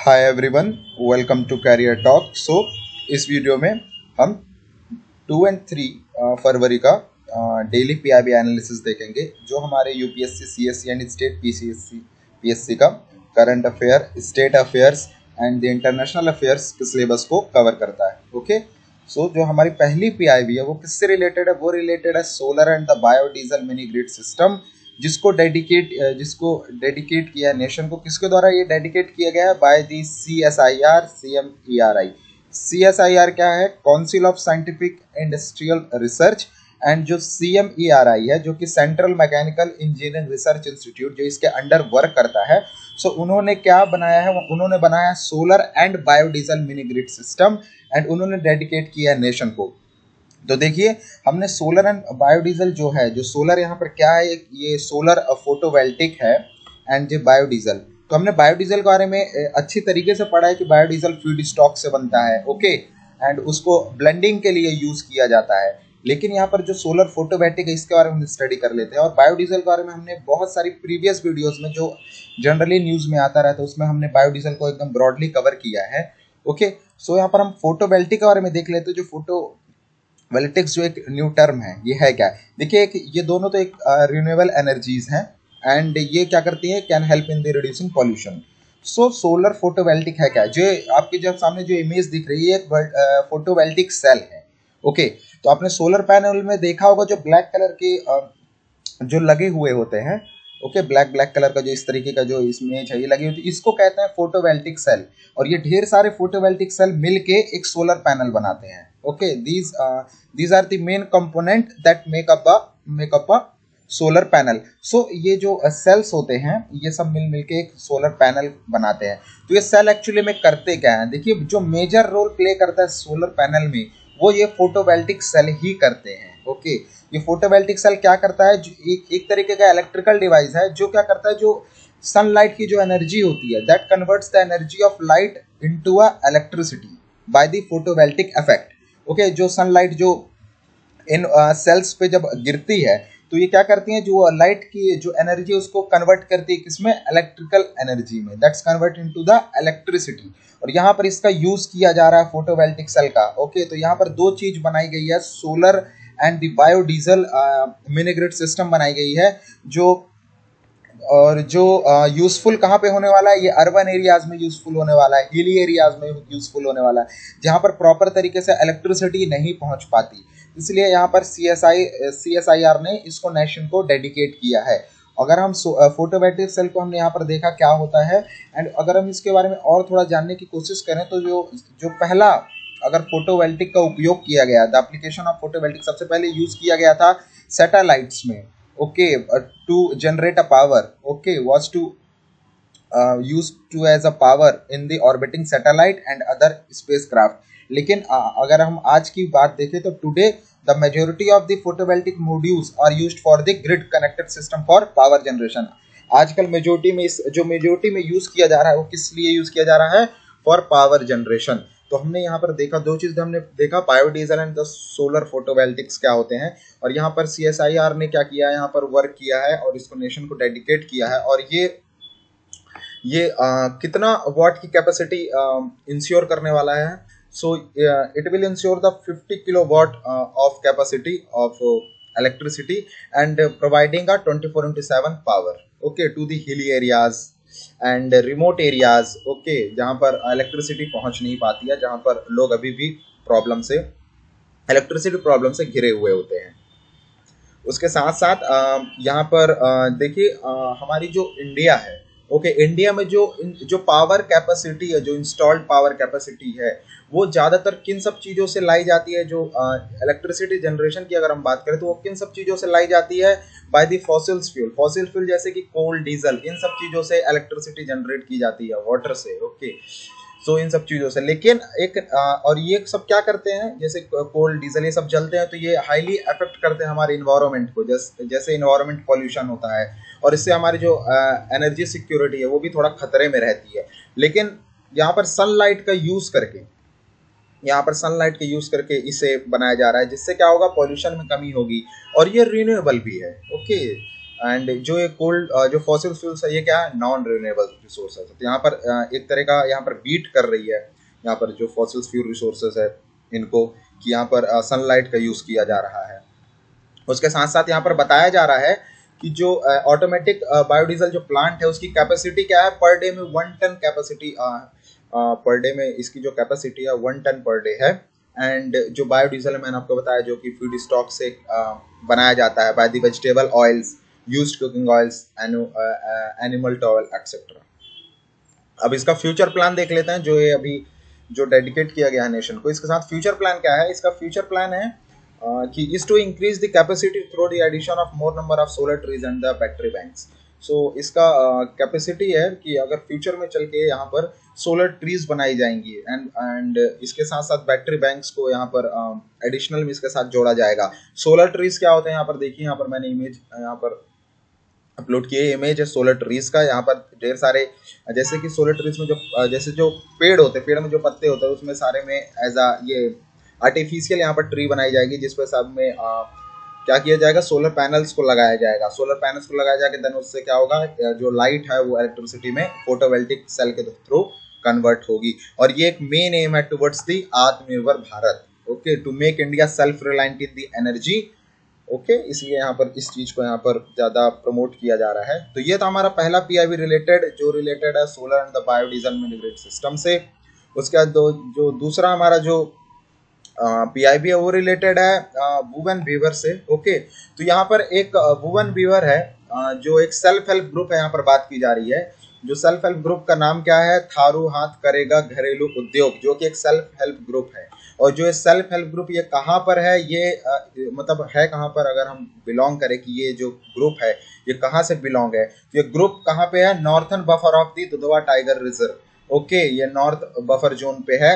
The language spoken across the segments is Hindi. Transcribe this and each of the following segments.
Hi everyone, welcome to career talk. इस वीडियो में हम 2 और 3 फरवरी का डेली पीआईबी एनालिसिस देखेंगे, जो हमारे UPSC, CSC and state PSC का current affair, state affairs and the international affairs के सिलेबस को कवर करता है। ओके, जो हमारी पहली पीआईबी है वो किससे रिलेटेड है? वो रिलेटेड है solar and the biodiesel mini grid system, जिसको डेडिकेट किया है नेशन को। किसके द्वारा ये डेडिकेट किया गया है? By the CSIR CMERI। CSIR क्या है? Council of scientific industrial research. And जो CMERI है, जो कि central mechanical engineering research institute, जो इसके अंडर वर्क करता है। उन्होंने क्या बनाया है? उन्होंने बनाया solar and biodiesel mini grid system, and उन्होंने डेडिकेट किया है नेशन को। तो देखिए, हमने सोलर एंड बायोडीजल जो है, जो सोलर यहाँ पर क्या है, ये सोलर फोटोवोल्टिक है, एंड जो बायोडीजल, तो हमने बायोडीजल के बारे में अच्छी तरीके से पढ़ा है कि बायोडीजल फीड स्टॉक से बनता है। ओके, एंड उसको ब्लेंडिंग के लिए यूज किया जाता है। लेकिन यहाँ पर जो सोलर फोटोवोल्टिक है, इसके बारे में स्टडी कर लेते हैं। और बायोडीजल के बारे में हमने बहुत सारी प्रीवियस वीडियोस में, जो जनरली न्यूज में आता रहता है, उसमें हमने बायोडीजल को एकदम ब्रॉडली कवर किया है। ओके, यहाँ पर हम फोटोवोल्टिक के बारे में देख लेते हैं। जो फोटोवोल्टिक्स जो एक न्यू टर्म है, ये है क्या? देखिए, ये दोनों तो एक रिन्यूएबल एनर्जीज हैं, एंड ये क्या करती है? Can help in the reducing pollution. Solar photovoltaic है क्या? जो आपके जब सामने जो इमेज दिख रही है, एक फोटोवोल्टिक सेल है। ओके, तो आपने सोलर पैनल में देखा होगा, जो ब्लैक कलर के जो लगे हुए होते हैं। ओके, ब्लैक कलर का जो इस तरीके का जो इमेज है, ये लगी होती है, इसको कहते हैं फोटोवोल्टिक सेल। और ये ढेर सारे फोटोवोल्टिक सेल मिलके एक सोलर पैनल बनाते हैं। Okay, these are the main component that make up a solar panel. ये जो सेल्स होते हैं, ये सब मिल के एक सोलर पैनल बनाते हैं। तो ये सेल एक्चुअली में करते क्या है? देखिए, जो मेजर रोल प्ले करता है सोलर पैनल में, वो ये फोटोवोल्टिक सेल ही करते हैं। ओके, ये फोटोवोल्टिक सेल क्या करता है? एक तरीके का इलेक्ट्रिकल डिवाइस है, जो क्या करता है, जो सनलाइट की जो एनर्जी होती है, that converts the energy of light into a electricity by the photovoltaic effect. Okay, जो सनलाइट जो इन सेल्स पे जब गिरती है, तो ये क्या करती हैं? जो लाइट की जो एनर्जी, उसको कन्वर्ट करती है किसमें? इलेक्ट्रिकल एनर्जी में। That's convert into the electricity. और यहाँ पर इसका यूज किया जा रहा है फोटोवोल्टिक सेल का। ओके, तो यहाँ पर दो चीज बनाई गई है, solar and the biodiesel mini grid system बनाई गई है। जो यूजफुल कहाँ पे होने वाला है? ये अर्बन एरियाज में यूजफुल होने वाला है, हिली एरियाज में यूजफुल होने वाला है, जहाँ पर प्रॉपर तरीके से इलेक्ट्रिसिटी नहीं पहुँच पाती। इसलिए यहाँ पर CSIR ने इसको नेशन को डेडिकेट किया है। अगर हम फोटोवोल्टिक सेल को हमने यहाँ पर देखा क्या होता है, एंड अगर हम इसके बारे में और थोड़ा जानने की कोशिश करें, तो जो पहला अगर फोटोवोल्टिक का उपयोग किया गया, द एप्लीकेशन ऑफ फोटोवोल्टिक सबसे पहले यूज किया गया था सैटेलाइट्स में। Okay, to generate a power. Okay, was to used to as a power in the orbiting satellite and other spacecraft। लेकिन अगर हम आज की बात देखें, तो today the majority of the photovoltaic modules are used for the grid connected system for power generation. आजकल मेजोरिटी में यूज किया जा रहा है, वो किस लिए यूज किया जा रहा है? For power generation. तो हमने यहाँ पर देखा, दो चीज हमने देखा, biodiesel and the solar photovoltaics क्या होते हैं। और यहाँ पर CSIR ने क्या किया है? यहाँ पर वर्क किया है और इसको नेशन को डेडिकेट किया है। और ये कितना वॉट की कैपेसिटी इंश्योर करने वाला है? It will ensure the 50 kilowatt of capacity of electricity and providing a 24/7 power. Okay, to the hilly areas and remote areas. Okay, जहाँ पर इलेक्ट्रिसिटी पहुँच नहीं पाती है, जहाँ पर लोग अभी भी इलेक्ट्रिसिटी प्रॉब्लम से घिरे हुए होते हैं। उसके साथ साथ यहाँ पर देखिए, हमारी जो इंडिया है, ओके, इंडिया में जो पावर कैपेसिटी है, जो इंस्टॉल्ड पावर कैपेसिटी है, वो ज़्यादातर किन सब चीज़ों से लाई जाती है? जो इलेक्ट्रिसिटी जनरेशन की अगर हम बात करें, तो वो किन सब चीज़ों से लाई जाती है? बाय द फॉसिल फ्यूल जैसे कि कोल, डीजल, इन सब चीज़ों से इलेक्ट्रिसिटी जनरेट की जाती है, वाटर से। ओके, इन सब चीज़ों से। लेकिन और ये सब क्या करते हैं? जैसे कोल, डीजल, ये सब जलते हैं, तो ये हाईली अफेक्ट करते हैं हमारे इन्वायरमेंट को। जैसे इन्वायरमेंट पॉल्यूशन होता है, और इससे हमारी जो एनर्जी सिक्योरिटी है, वो भी थोड़ा खतरे में रहती है। लेकिन यहाँ पर सनलाइट का यूज करके इसे बनाया जा रहा है, जिससे क्या होगा? पॉल्यूशन में कमी होगी, और ये रिन्यूएबल भी है। ओके, एंड जो ये कोल्ड जो फॉसिल फ्यूल्स है ये क्या है, नॉन रिन्यूएबल रिसोर्सेज। तो यहाँ पर एक तरह का यहाँ पर बीट कर रही है यहाँ पर जो फॉसिल फ्यूल रिसोर्सेज है इनको, कि यहाँ पर सनलाइट का यूज़ किया जा रहा है। उसके साथ साथ यहाँ पर बताया जा रहा है कि जो ऑटोमेटिक बायोडीजल जो प्लांट है उसकी कैपेसिटी क्या है, पर डे में 1 टन कैपेसिटी, पर डे में इसकी जो कैपेसिटी है 1 टन पर डे है। एंड जो बायोडीजल है मैंने आपको बताया जो कि फीड स्टॉक से बनाया जाता है by the vegetable oils, used cooking oils, animal toil etcetera. अब इसका फ्यूचर प्लान देख लेते हैं जो ये अभी जो डेडिकेट किया गया है नेशन को। इसके साथ फ्यूचर प्लान क्या है, इसका फ्यूचर प्लान है कि is to increase the capacity through the addition of more number of solar trees and the battery banks. So इसका कैपेसिटी है कि अगर फ्यूचर में चल के यहाँ पर सोलर ट्रीज बनाई जाएंगी एंड इसके साथ साथ बैटरी बैंक्स को यहाँ पर एडिशनल में इसके साथ जोड़ा जाएगा। सोलर ट्रीज क्या होते हैं यहाँ पर देखिए, यहाँ पर मैंने इमेज यहाँ पर अपलोड किए, इमेज है सोलर ट्रीज का। यहाँ पर ढेर सारे जैसे कि सोलर ट्रीज में जो जैसे जो पेड़ होते हैं, पेड़ में जो पत्ते होते हैं उसमें सारे में एज आ ये आर्टिफिशियल यहाँ पर ट्री बनाई जाएगी जिस पर सब में क्या किया जाएगा, सोलर पैनल्स को लगाया जाएगा। सोलर पैनल्स को लगाया जाएगा देन उससे क्या होगा, जो लाइट है वो इलेक्ट्रिसिटी में फोटोवोल्टिक सेल के थ्रू कन्वर्ट होगी। और ये एक मेन एम है towards the Atmanirbhar Bharat, okay, to make India self reliant in the energy, okay. इसलिए यहाँ पर इस चीज को यहाँ पर ज्यादा प्रमोट किया जा रहा है। तो ये था हमारा पहला पीआईबी रिलेटेड जो रिलेटेड है solar and the biodiesel mini system से। उसके बाद जो दूसरा हमारा जो पीआईबी है वो रिलेटेड है वुमेन वीवर से, ओके। तो यहाँ पर एक वुमेन वीवर है जो एक सेल्फ हेल्प ग्रुप है, यहाँ पर बात की जा रही है। जो सेल्फ हेल्प ग्रुप का नाम क्या है, थारू हाथ करेगा घरेलू उद्योग, जो कि एक सेल्फ हेल्प ग्रुप है। और जो ये सेल्फ हेल्प ग्रुप ये कहाँ पर है, ये मतलब है कहाँ पर, अगर हम बिलोंग करें कि ये जो ग्रुप है ये कहाँ से बिलोंग है, तो ये ग्रुप कहाँ पे है, northern buffer of the Dudhwa tiger reserve, okay. ये नॉर्थ बफर जोन पे है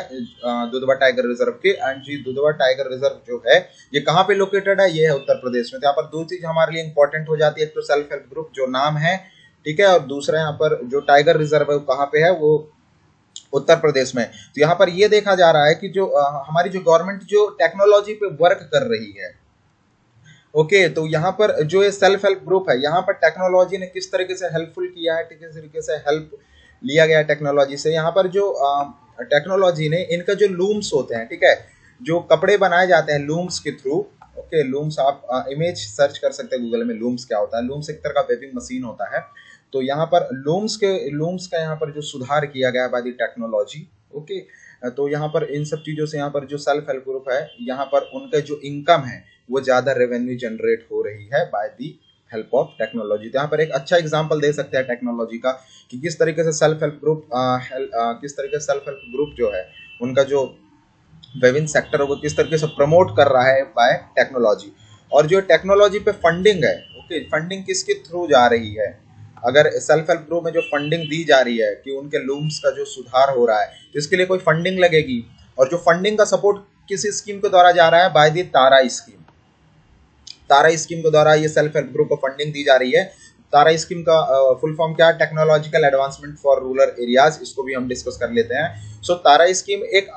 दुधवा टाइगर रिजर्व के। एंड जी दुधवा टाइगर रिजर्व जो है ये कहाँ पे लोकेटेड है, ये है उत्तर प्रदेश में। तो यहाँ पर दो चीज हमारे लिए इंपॉर्टेंट हो जाती है, एक तो सेल्फ हेल्प ग्रुप जो नाम है, ठीक है, और दूसरा यहाँ पर जो टाइगर रिजर्व है वो कहाँ पे है, वो उत्तर प्रदेश में। तो यहाँ पर ये देखा जा रहा है कि जो हमारी जो गवर्नमेंट जो टेक्नोलॉजी पे वर्क कर रही है, ओके, तो यहाँ पर जो ये सेल्फ हेल्प ग्रुप है यहाँ पर टेक्नोलॉजी ने किस तरीके से हेल्पफुल किया है, किस तरीके से हेल्प लिया गया टेक्नोलॉजी से। यहाँ पर जो टेक्नोलॉजी ने इनका जो लूम्स होते हैं, ठीक है, जो कपड़े बनाए जाते हैं लूम्स के थ्रू, ओके। लूम्स आप इमेज सर्च कर सकते हैं गूगल में, लूम्स क्या होता है। लूम्स एक तरह का वेविंग मशीन होता है। तो यहाँ पर लूम्स का यहाँ पर जो सुधार किया गया है बाय द टेक्नोलॉजी, ओके। तो यहाँ पर इन सब चीज़ों से यहाँ पर जो सेल्फ हेल्प ग्रुप है यहाँ पर उनका जो इनकम है वो ज़्यादा रेवेन्यू जनरेट हो रही है by the help of technology. तो यहाँ पर एक अच्छा एग्जांपल दे सकते हैं टेक्नोलॉजी का कि किस तरीके से सेल्फ हेल्प ग्रुप जो है उनका जो विभिन्न सेक्टर है वो किस तरीके से प्रमोट कर रहा है बाय टेक्नोलॉजी। और जो टेक्नोलॉजी पे फंडिंग है, ओके, फंडिंग किसके थ्रू जा रही है, अगर सेल्फ हेल्प ग्रुप में जो फंडिंग दी जा रही है कि उनके लूम्स का जो सुधार हो रहा है तो इसके लिए कोई फंडिंग लगेगी। और जो फंडिंग का सपोर्ट किस स्कीम के द्वारा जा रहा है, by the Tara scheme. Tara scheme के द्वारा ये सेल्फ हेल्प ग्रुप को फंडिंग दी जा रही है। तारा स्कीम का फुल फॉर्म क्या है, technological advancement for rural areas, इसको भी हम डिस्कस कर लेते हैं। सो तारा स्कीम एक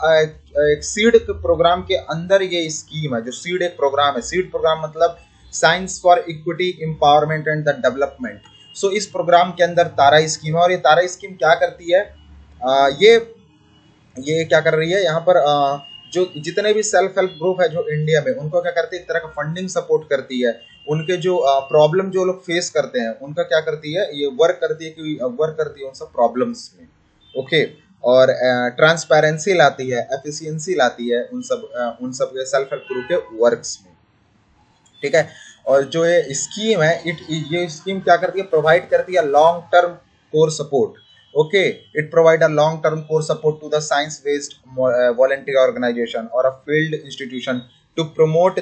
सीड प्रोग्राम के अंदर ये स्कीम है। जो सीड एक प्रोग्राम है, सीड प्रोग्राम मतलब science for equity empowerment and the development. So इस प्रोग्राम के अंदर तारा स्कीम है। और ये तारा स्कीम क्या करती है, ये क्या कर रही है यहाँ पर जो जितने भी सेल्फ हेल्प ग्रुप है जो इंडिया में, उनको क्या करती है, एक तरह का फंडिंग सपोर्ट करती है। उनके जो प्रॉब्लम जो लोग फेस करते हैं उनका क्या करती है, ये वर्क करती है उन सब प्रॉब्लम्स में, ओके। और ट्रांसपेरेंसी लाती है, एफिशिएंसी लाती है उन सब सेल्फ हेल्प ग्रुप के वर्क्स में, ठीक है। और जो ये स्कीम है ये स्कीम क्या करती है, प्रोवाइड करती है long term core support, okay, it provide a long term core support to the science based volunteer organization or a field institution to promote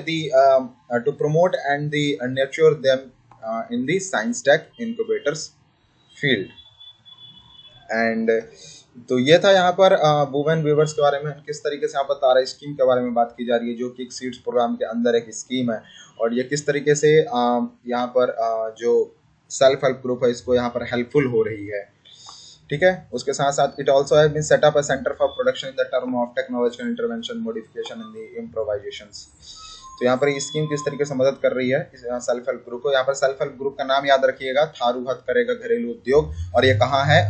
and nurture them in the science tech incubators field। And तो ये था यहाँ पर वुमेन वीवर्स के बारे में, किस तरीके से यहाँ पर तारा स्कीम के बारे में बात की जा रही है जो कि एक सीड्स प्रोग्राम के अंदर एक स्कीम है। और ये किस तरीके से यहाँ पर जो सेल्फ हेल्प ग्रुप है इसको यहाँ पर हेल्पफुल हो रही है, ठीक है। उसके साथ साथ it also has been set up a centre for production in the term of technological intervention modification in the improvisations. तो यहाँ पर ये स्कीम किस तरीके से मदद कर रही है सेल्फ हेल्प ग्रुप को। यहाँ पर सेल्फ हेल्प ग्रुप का नाम याद रखिएगा, थारू हद करेगा घरेलू उद्योग, और ये कहाँ है,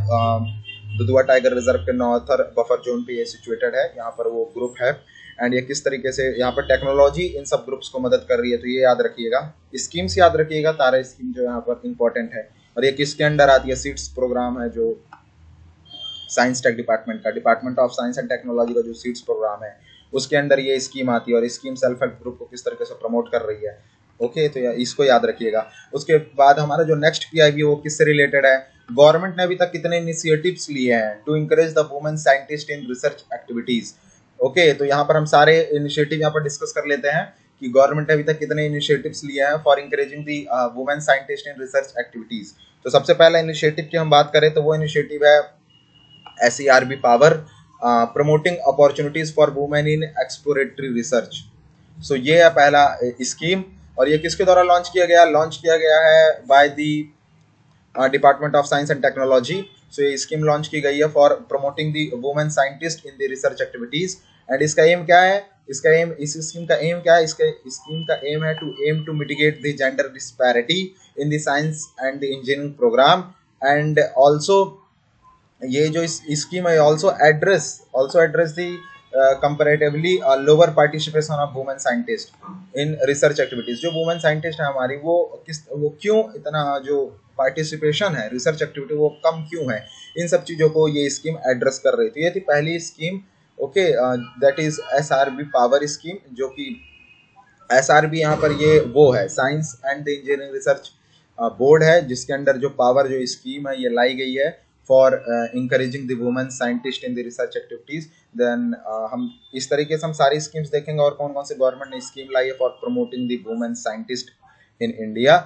दुधवा टाइगर रिजर्व के नॉर्थर बफर जोन पे ये सिचुएटेड है, यहाँ पर वो ग्रुप है। एंड ये किस तरीके से यहाँ पर टेक्नोलॉजी इन सब ग्रुप्स को मदद कर रही है, तो ये याद रखिएगा। स्कीम्स याद रखिएगा, तारा स्कीम जो यहाँ पर इंपॉर्टेंट है। और ये किसके अंडर आती है, सीड्स प्रोग्राम है जो साइंस टेक डिपार्टमेंट का, department of science and technology का जो सीड्स प्रोग्राम है उसके अंडर ये स्कीम आती है। और स्कीम सेल्फ हेल्प ग्रुप को किस तरीके से प्रमोट कर रही है, ओके, तो इसको याद रखिएगा। उसके बाद हमारा जो नेक्स्ट पीआईबी वो किससे रिलेटेड है, गवर्नमेंट ने अभी तक कितने इनिशिएटिव्स लिए हैं to encourage the women scientist in research activities. Okay, तो यहाँ पर हम सारे इनिशिएटिव यहाँ पर डिस्कस कर लेते हैं कि गवर्नमेंट ने अभी तक कितने इनिशिएटिव्स लिए हैं for encouraging the women scientist in research activities. तो सबसे पहला इनिशिएटिव की हम बात करें तो वो इनिशिएटिव है SERB power, promoting opportunities for women in exploratory research. So ये है पहला स्कीम, और ये किसके द्वारा लॉन्च किया गया, लॉन्च किया गया है by the department of science and technology. So ये स्कीम लॉन्च की गई है for promoting the women scientist in the research activities. And इसका एम क्या है, इसका एम, इस स्कीम का एम क्या है, इसका स्कीम का एम है to mitigate the gender disparity in the science and the engineering program. And also ये जो स्कीम है also address the comparatively lower participation of women scientist in research activities. जो वुमेन साइंटिस्ट है हमारी वो क्यों इतना जो पार्टिसिपेशन है रिसर्च एक्टिविटी वो कम क्यों है, इन सब चीज़ों को ये स्कीम एड्रेस कर रही थी। ये थी पहली scheme, okay, that is SRB power scheme, जो कि SRB यहाँ पर ये वो है science and the engineering research board है, जिसके अंडर जो पावर जो स्कीम है ये लाई गई है for encouraging the women scientist in the research activities. Then हम इस तरीके से हम सारी स्कीम्स देखेंगे और कौन कौन से गवर्नमेंट ने स्कीम लाई है for promoting the women scientist in India.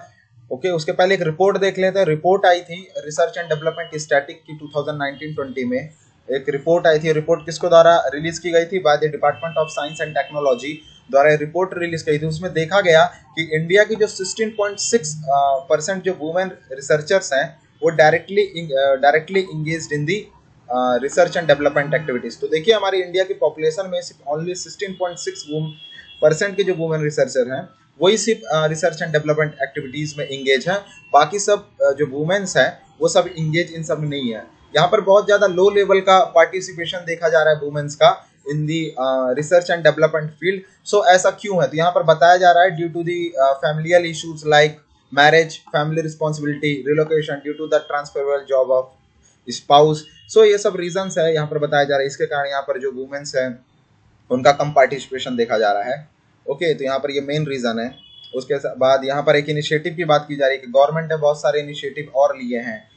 Okay, उसके पहले एक रिपोर्ट देख लेते हैं। रिपोर्ट आई थी रिसर्च एंड डेवलपमेंट स्टैटिक की 2019-20 में एक रिपोर्ट आई थी। रिपोर्ट किसको द्वारा रिलीज की गई थी, by the department of science and technology द्वारा रिपोर्ट रिलीज की थी। उसमें देखा गया कि इंडिया की जो 16.6% जो वुमेन रिसर्चर्स हैं वो directly engaged in the research and development activities. तो देखिए हमारी इंडिया की पॉपुलेशन में सिर्फ ओनली 16.6% के जो वुमेन रिसर्चर हैं वही सिर्फ रिसर्च एंड डेवलपमेंट एक्टिविटीज में इंगेज हैं, बाकी सब जो वुमेन्स हैं वो सब इंगेज इन सब में नहीं है। यहाँ पर बहुत ज्यादा लो लेवल का पार्टिसिपेशन देखा जा रहा है वुमेन्स का इन दी रिसर्च एंड डेवलपमेंट फील्ड। सो ऐसा क्यों है, तो यहाँ पर बताया जा रहा है due to the familial issues like marriage, family responsibility, relocation, due to the transferable job of spouse. So ये सब रीजंस है यहाँ पर बताया जा रहा है, इसके कारण यहाँ पर जो वुमेन्स हैं उनका कम पार्टिसिपेशन देखा जा रहा है। ओके, तो यहाँ पर ये मेन रीजन है। उसके बाद यहाँ पर एक इनिशिएटिव की बात की जा रही है कि गवर्नमेंट ने बहुत सारे इनिशिएटिव और लिए हैं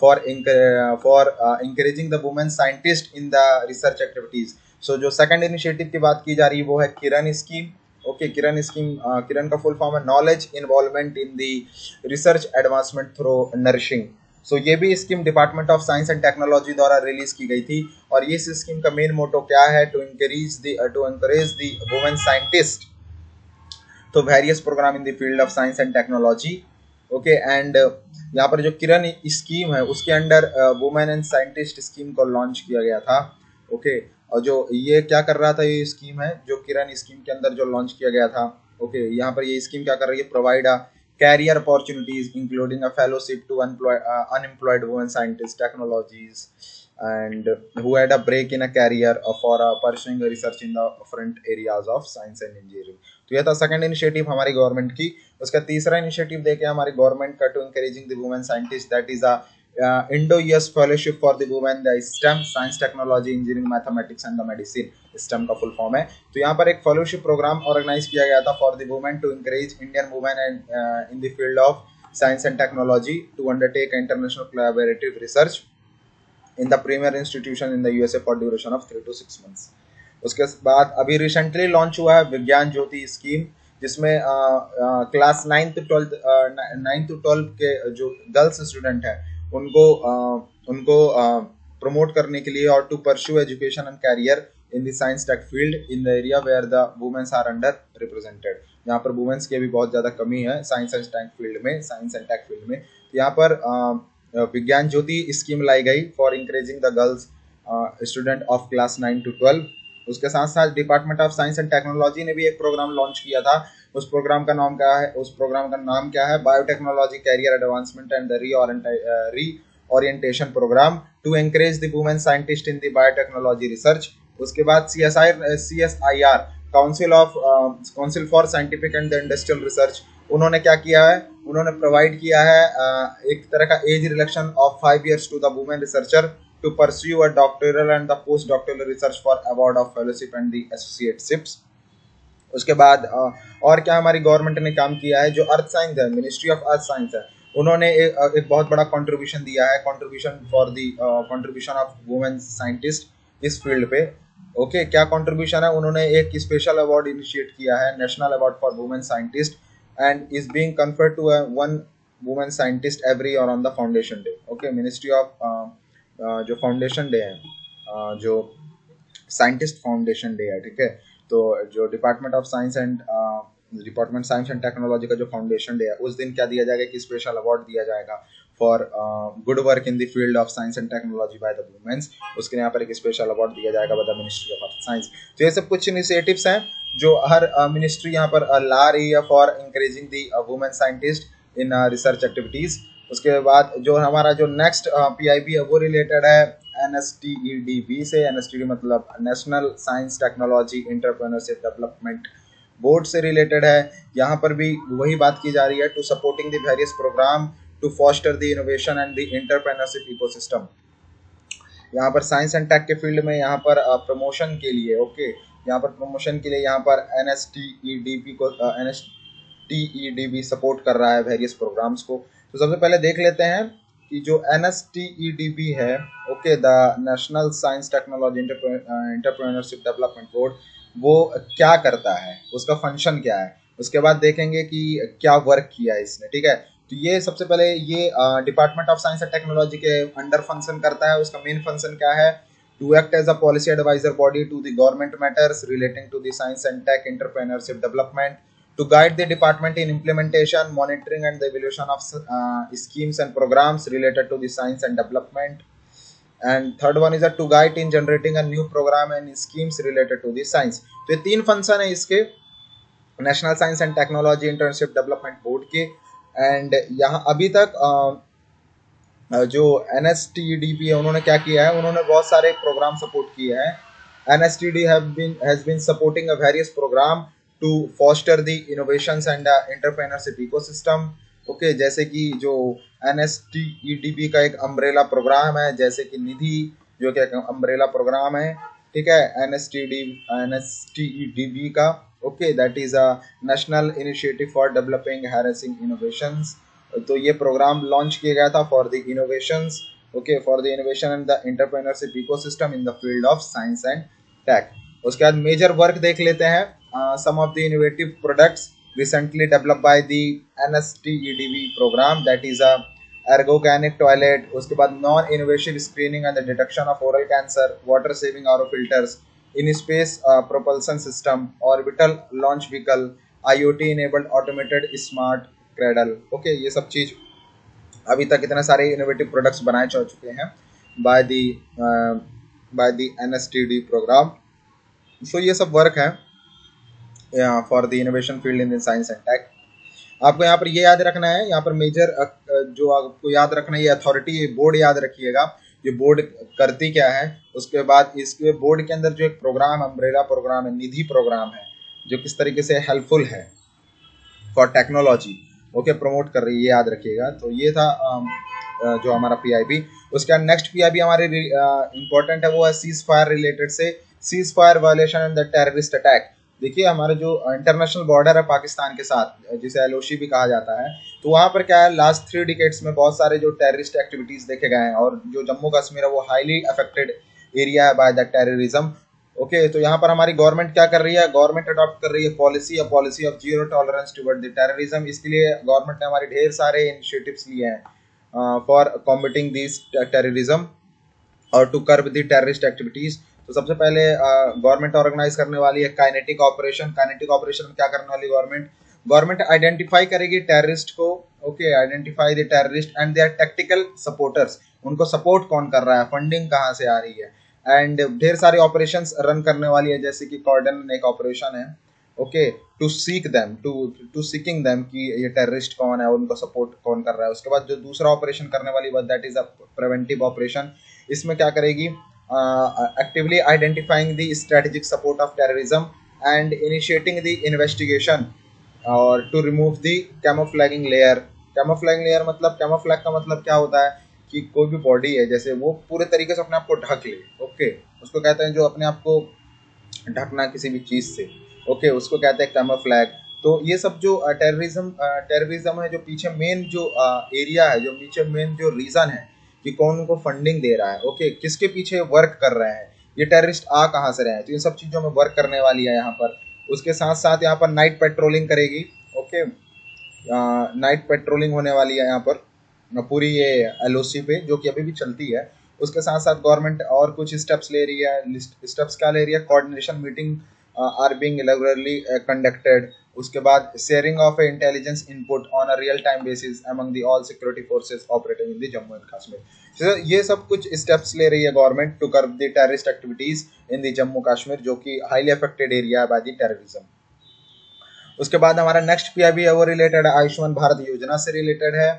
for encouraging the women scientist in the research activities. So जो सेकंड इनिशिएटिव की बात की जा रही है वो है Kiran scheme. Okay, Kiran scheme, Kiran का फुल फॉर्म है knowledge involvement in the research advancement through nourishing. So ये भी scheme department of science and technology द्वारा रिलीज की गई थी। और ये स्कीम का मेन मोटो क्या है, to encourage the women scientist तो various program in the field of science and technology. Okay, and यहाँ पर जो किरण स्कीम है उसके under women and scientist scheme को लॉन्च किया गया था। ओके, और जो ये क्या कर रहा था, ये स्कीम है जो किरण स्कीम के अंदर जो लॉन्च किया गया था। ओके, यहाँ पर ये स्कीम क्या कर रही है, provide a career opportunities including a fellowship to unemployed women scientists technologies and who had a break in a career for pursuing research in the different areas of science and engineering। तो यह था सेकंड इनिशिएटिव हमारी गवर्नमेंट की। उसका तीसरा इनिशिएटिव देखे हमारी गवर्नमेंट का, to encouraging the women scientists, that is a Indo-US Fellowship for the Women, the STEM, Science, Technology, Engineering, Mathematics and the Medicine, STEM का फुल फॉर्म है। तो यहाँ पर एक फेलोशिप प्रोग्राम ऑर्गेनाइज किया गया था for the women to encourage Indian women and in the field of science and technology to undertake international collaborative research in the premier institution in the USA for duration of 3 to 6 months। उसके बाद अभी रिसेंटली लॉन्च हुआ है विज्ञान ज्योति स्कीम, जिसमें क्लास 9 to 12 के जो गर्ल्स स्टूडेंट हैं उनको प्रमोट करने के लिए और to pursue education and career in the science tech field in the area where the womens are under represented. यहाँ पर वुमेन्स की भी बहुत ज़्यादा कमी है साइंस एंड टेक फील्ड में, साइंस एंड टेक फील्ड में। तो यहाँ पर विज्ञान ज्योति स्कीम लाई गई for encouraging the girls student of class 9 to 12। उसके साथ साथ department of science and technology ने भी एक प्रोग्राम लॉन्च किया था। उस प्रोग्राम का नाम क्या है? उस प्रोग्राम का नाम क्या है? Biotechnology career advancement and the reorientation program to encourage the women scientist in the biotechnology research. उसके बाद CSIR council for scientific and the industrial research, उन्होंने क्या किया है? उन्होंने प्रोवाइड किया है एक तरह का age relaxation of 5 years to the women researcher to pursue a doctoral and the post doctoral research for award of fellowship and the associateships. उसके बाद और क्या हमारी गवर्नमेंट ने काम किया है? जो अर्थ साइंस है, मिनिस्ट्री ऑफ अर्थ साइंस है, उन्होंने एक बहुत बड़ा कंट्रीब्यूशन दिया है, कंट्रीब्यूशन ऑफ वुमेन साइंटिस्ट इस फील्ड पे। ओके, क्या कंट्रीब्यूशन है? उन्होंने एक स्पेशल अवार्ड इनिशिएट किया है, national award for women scientist, and is being conferred to one women scientist every year on the foundation day. Okay, ministry of जो फाउंडेशन डे है, जो साइंटिस्ट फाउंडेशन डे है, ठीक है, तो जो डिपार्टमेंट साइंस एंड टेक्नोलॉजी का जो फाउंडेशन डे है, उस दिन क्या दिया जाएगा कि स्पेशल अवार्ड दिया जाएगा for good work in the field of science and technology by the womens. उसके यहाँ पर एक स्पेशल अवार्ड दिया जाएगा by the ministry of earth science. तो ये सब कुछ इनिशिएटिव्स हैं जो हर मिनिस्ट्री यहाँ पर ला रही है for encouraging the women scientist in research activities. उसके बाद जो हमारा जो नेक्स्ट PIB है वो रिलेटेड है NSTEDB से। NSTED मतलब national science technology entrepreneurship development board से रिलेटेड है। यहाँ पर भी वही बात की जा रही है, to supporting the various program to foster the innovation and the entrepreneurship ecosystem. यहाँ पर साइंस एंड टेक के फील्ड में यहाँ पर प्रमोशन के लिए, ओके, यहाँ पर प्रमोशन के लिए यहाँ पर NSTEDB सपोर्ट कर रहा है वेरियस प्रोग्राम्स को। तो सबसे पहले देख लेते हैं कि जो NSTEDB है, okay, the national science technology entrepreneurship development board, वो क्या करता है, उसका फंक्शन क्या है। उसके बाद देखेंगे कि क्या वर्क किया है इसने, ठीक है। तो ये सबसे पहले ये department of science and technology के अंडर फंक्शन करता है। उसका मेन फंक्शन क्या है? To act as a policy advisor body to the government matters relating to the science and tech entrepreneurship development, to guide the department in implementation, monitoring and the evaluation of schemes and programs related to the science and development. And third one is to guide in generating a new program and schemes related to the science. तो ये 3 फंक्शन है इसके national science and technology internship development board के। एंड यहाँ अभी तक जो NSTEDB है उन्होंने क्या किया है? उन्होंने बहुत सारे प्रोग्राम सपोर्ट किए हैं। NSTED has been supporting a various program to foster the innovations and entrepreneurship ecosystem। Okay, जैसे कि जो NSTEDB का एक अम्ब्रेला प्रोग्राम है, जैसे कि निधि जो कि एक अम्ब्रेला प्रोग्राम है, ठीक है, NSTEDB का, okay, that is a national initiative for developing harassing innovations. तो ये प्रोग्राम लॉन्च किया गया था for the innovations, okay, for the innovation and the entrepreneurship ecosystem in the field of science and tech. उसके बाद मेजर वर्क देख लेते हैं। Some of the innovative products recently developed by the NSTEDB program, that is a ergogenic toilet, उसके बाद non invasive screening and the detection of oral cancer, water saving RO filters, in space propulsion system, orbital launch vehicle, IoT enabled automated smart cradle। Okay, ये सब चीज अभी तक इतने सारे इनोवेटिव प्रोडक्ट्स बनाए जा चुके हैं by the NSTED program. So ये सब वर्क है for the innovation field in science and tech. आपको यहाँ पर ये याद रखना है, यहाँ पर मेजर जो आपको याद रखना है, ये अथॉरिटी, ये बोर्ड याद रखिएगा, ये बोर्ड करती क्या है। उसके बाद इसके बोर्ड के अंदर जो एक प्रोग्राम, अम्ब्रेला प्रोग्राम है, निधि प्रोग्राम है, जो किस तरीके से हेल्पफुल है फॉर टेक्नोलॉजी, ओके, प्रमोट कर रही है, ये याद रखिएगा। तो ये था जो हमारा PIB। उसके बाद नेक्स्ट PIB हमारे इंपॉर्टेंट है, वो है सीज फायर रिलेटेड से, cease fire violation and the terrorist attack. देखिए, हमारे जो इंटरनेशनल बॉर्डर है पाकिस्तान के साथ, जिसे LOC भी कहा जाता है, तो वहाँ पर क्या है, लास्ट 3 डिकेड्स में बहुत सारे जो टेररिस्ट एक्टिविटीज देखे गए हैं, और जो जम्मू कश्मीर है वो हाईली अफेक्टेड एरिया है बाय द टेररिज्म। ओके, तो यहाँ पर हमारी गवर्नमेंट क्या कर रही है? गवर्नमेंट अडॉप्ट कर रही है policy of zero tolerance toward the terrorism. इसके लिए गवर्नमेंट ने हमारे ढेर सारे इनिशिएटिव्स लिए हैं फॉर कॉम्बेटिंग दिस टेररिज्म और to curb the terrorist activities. तो सबसे पहले गवर्नमेंट ऑर्गेनाइज करने वाली है काइनेटिक ऑपरेशन। काइनेटिक ऑपरेशन में क्या करने वाली गवर्नमेंट आइडेंटिफाई करेगी टेररिस्ट को, okay, identify the terrorist and their tactical supporters. उनको सपोर्ट कौन कर रहा है, फंडिंग कहाँ से आ रही है, एंड ढेर सारे ऑपरेशंस रन करने वाली है, जैसे कि कॉर्डन एक ऑपरेशन है, okay, to seek them, to seeking them कि ये टेररिस्ट कौन है और उनको सपोर्ट कौन कर रहा है। उसके बाद जो दूसरा ऑपरेशन करने वाली बात, that is a preventive operation. इसमें क्या करेगी, actively identifying the strategic support of terrorism and initiating the investigation और to remove the camouflaging layer. Camouflaging layer मतलब, कैमोफ्लैग का मतलब क्या होता है कि कोई भी बॉडी है जैसे वो पूरे तरीके से अपने आप को ढक ले, ओके, उसको कहते हैं जो अपने आप को ढकना किसी भी चीज से, ओके, उसको कहते हैं कैमोफ्लैग। तो ये सब जो टेररिज्म है, जो पीछे मेन जो एरिया है, जो पीछे मेन जो रीजन है कि कौन उनको फंडिंग दे रहा है, ओके, किसके पीछे वर्क कर रहे हैं, ये टेररिस्ट आ कहाँ से रहे हैं, तो इन सब चीजों में वर्क करने वाली है यहाँ पर। उसके साथ साथ यहाँ पर नाइट पेट्रोलिंग करेगी, ओके, नाइट पेट्रोलिंग होने वाली है यहाँ पर पूरी ये एलओसी पे, जो कि अभी भी चलती है। उसके साथ साथ गवर्नमेंट और कुछ स्टेप्स ले रही है। स्टेप्स क्या ले रही है, coordination meeting are being regularly conducted. उसके बाद sharing of intelligence input on a real time basis among the all security forces operating in the Jammu and Kashmir. तो ये सब कुछ स्टेप्स ले रही है government to curb the terrorist activities in the Jammu Kashmir, जो कि highly affected area by the terrorism. उसके बाद हमारा नेक्स्ट पीआईबी है वो रिलेटेड है आयुष्मान भारत योजना से रिलेटेड है।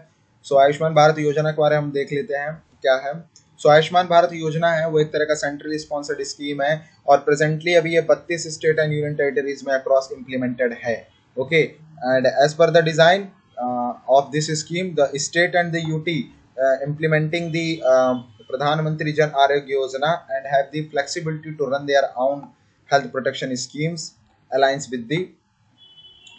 सो आयुष्मान भारत योजना के बारे में हम देख लेते हैं क्या है। सो आयुष्मान भारत योजना है वो एक तरह का सेंट्रली स्पॉन्सर्ड स्कीम है और प्रेजेंटली अभी ये 32 स्टेट एंड यूनियन टेरिटरीज में अक्रॉस इम्प्लीमेंटेड है, ओके। And as per the design of this scheme, the state and the UT implementing the प्रधानमंत्री Jan Arogya Yojana and have the flexibility to run their own health protection schemes aligns with the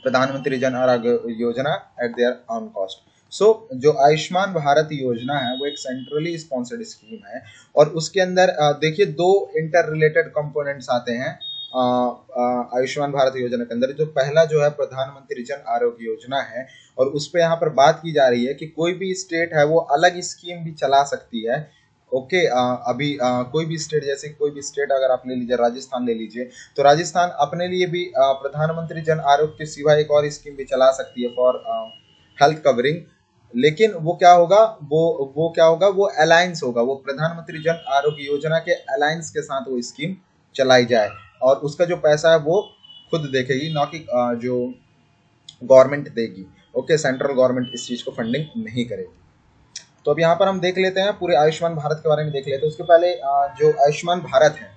प्रधानमंत्री Jan Arogya Yojana eight there on cost. सो जो आयुष्मान भारत योजना है वो एक सेंट्रली स्पॉन्सर्ड स्कीम है और उसके अंदर देखिए दो इंटर रिलेटेड कंपोनेंट्स आते हैं आयुष्मान भारत योजना के अंदर। जो पहला जो है प्रधानमंत्री जन आरोग्य योजना है और उस पर यहाँ पर बात की जा रही है कि कोई भी स्टेट है वो अलग स्कीम भी चला सकती है, ओके। अभी कोई भी स्टेट, जैसे कोई भी स्टेट अगर आप ले लीजिए, राजस्थान ले लीजिए, तो राजस्थान अपने लिए भी प्रधानमंत्री जन आरोग्य के सिवा एक और स्कीम भी चला सकती है फॉर हेल्थ कवरिंग। लेकिन वो क्या होगा, वो क्या होगा, वो अलायंस होगा, वो प्रधानमंत्री जन आरोग्य योजना के अलायंस के साथ वो स्कीम चलाई जाए और उसका जो पैसा है वो खुद देखेगी, ना कि जो गवर्नमेंट देगी, ओके। सेंट्रल गवर्नमेंट इस चीज को फंडिंग नहीं करेगी। तो अब यहाँ पर हम देख लेते हैं पूरे आयुष्मान भारत के बारे में देख लेते हैं। उसके पहले जो आयुष्मान भारत है,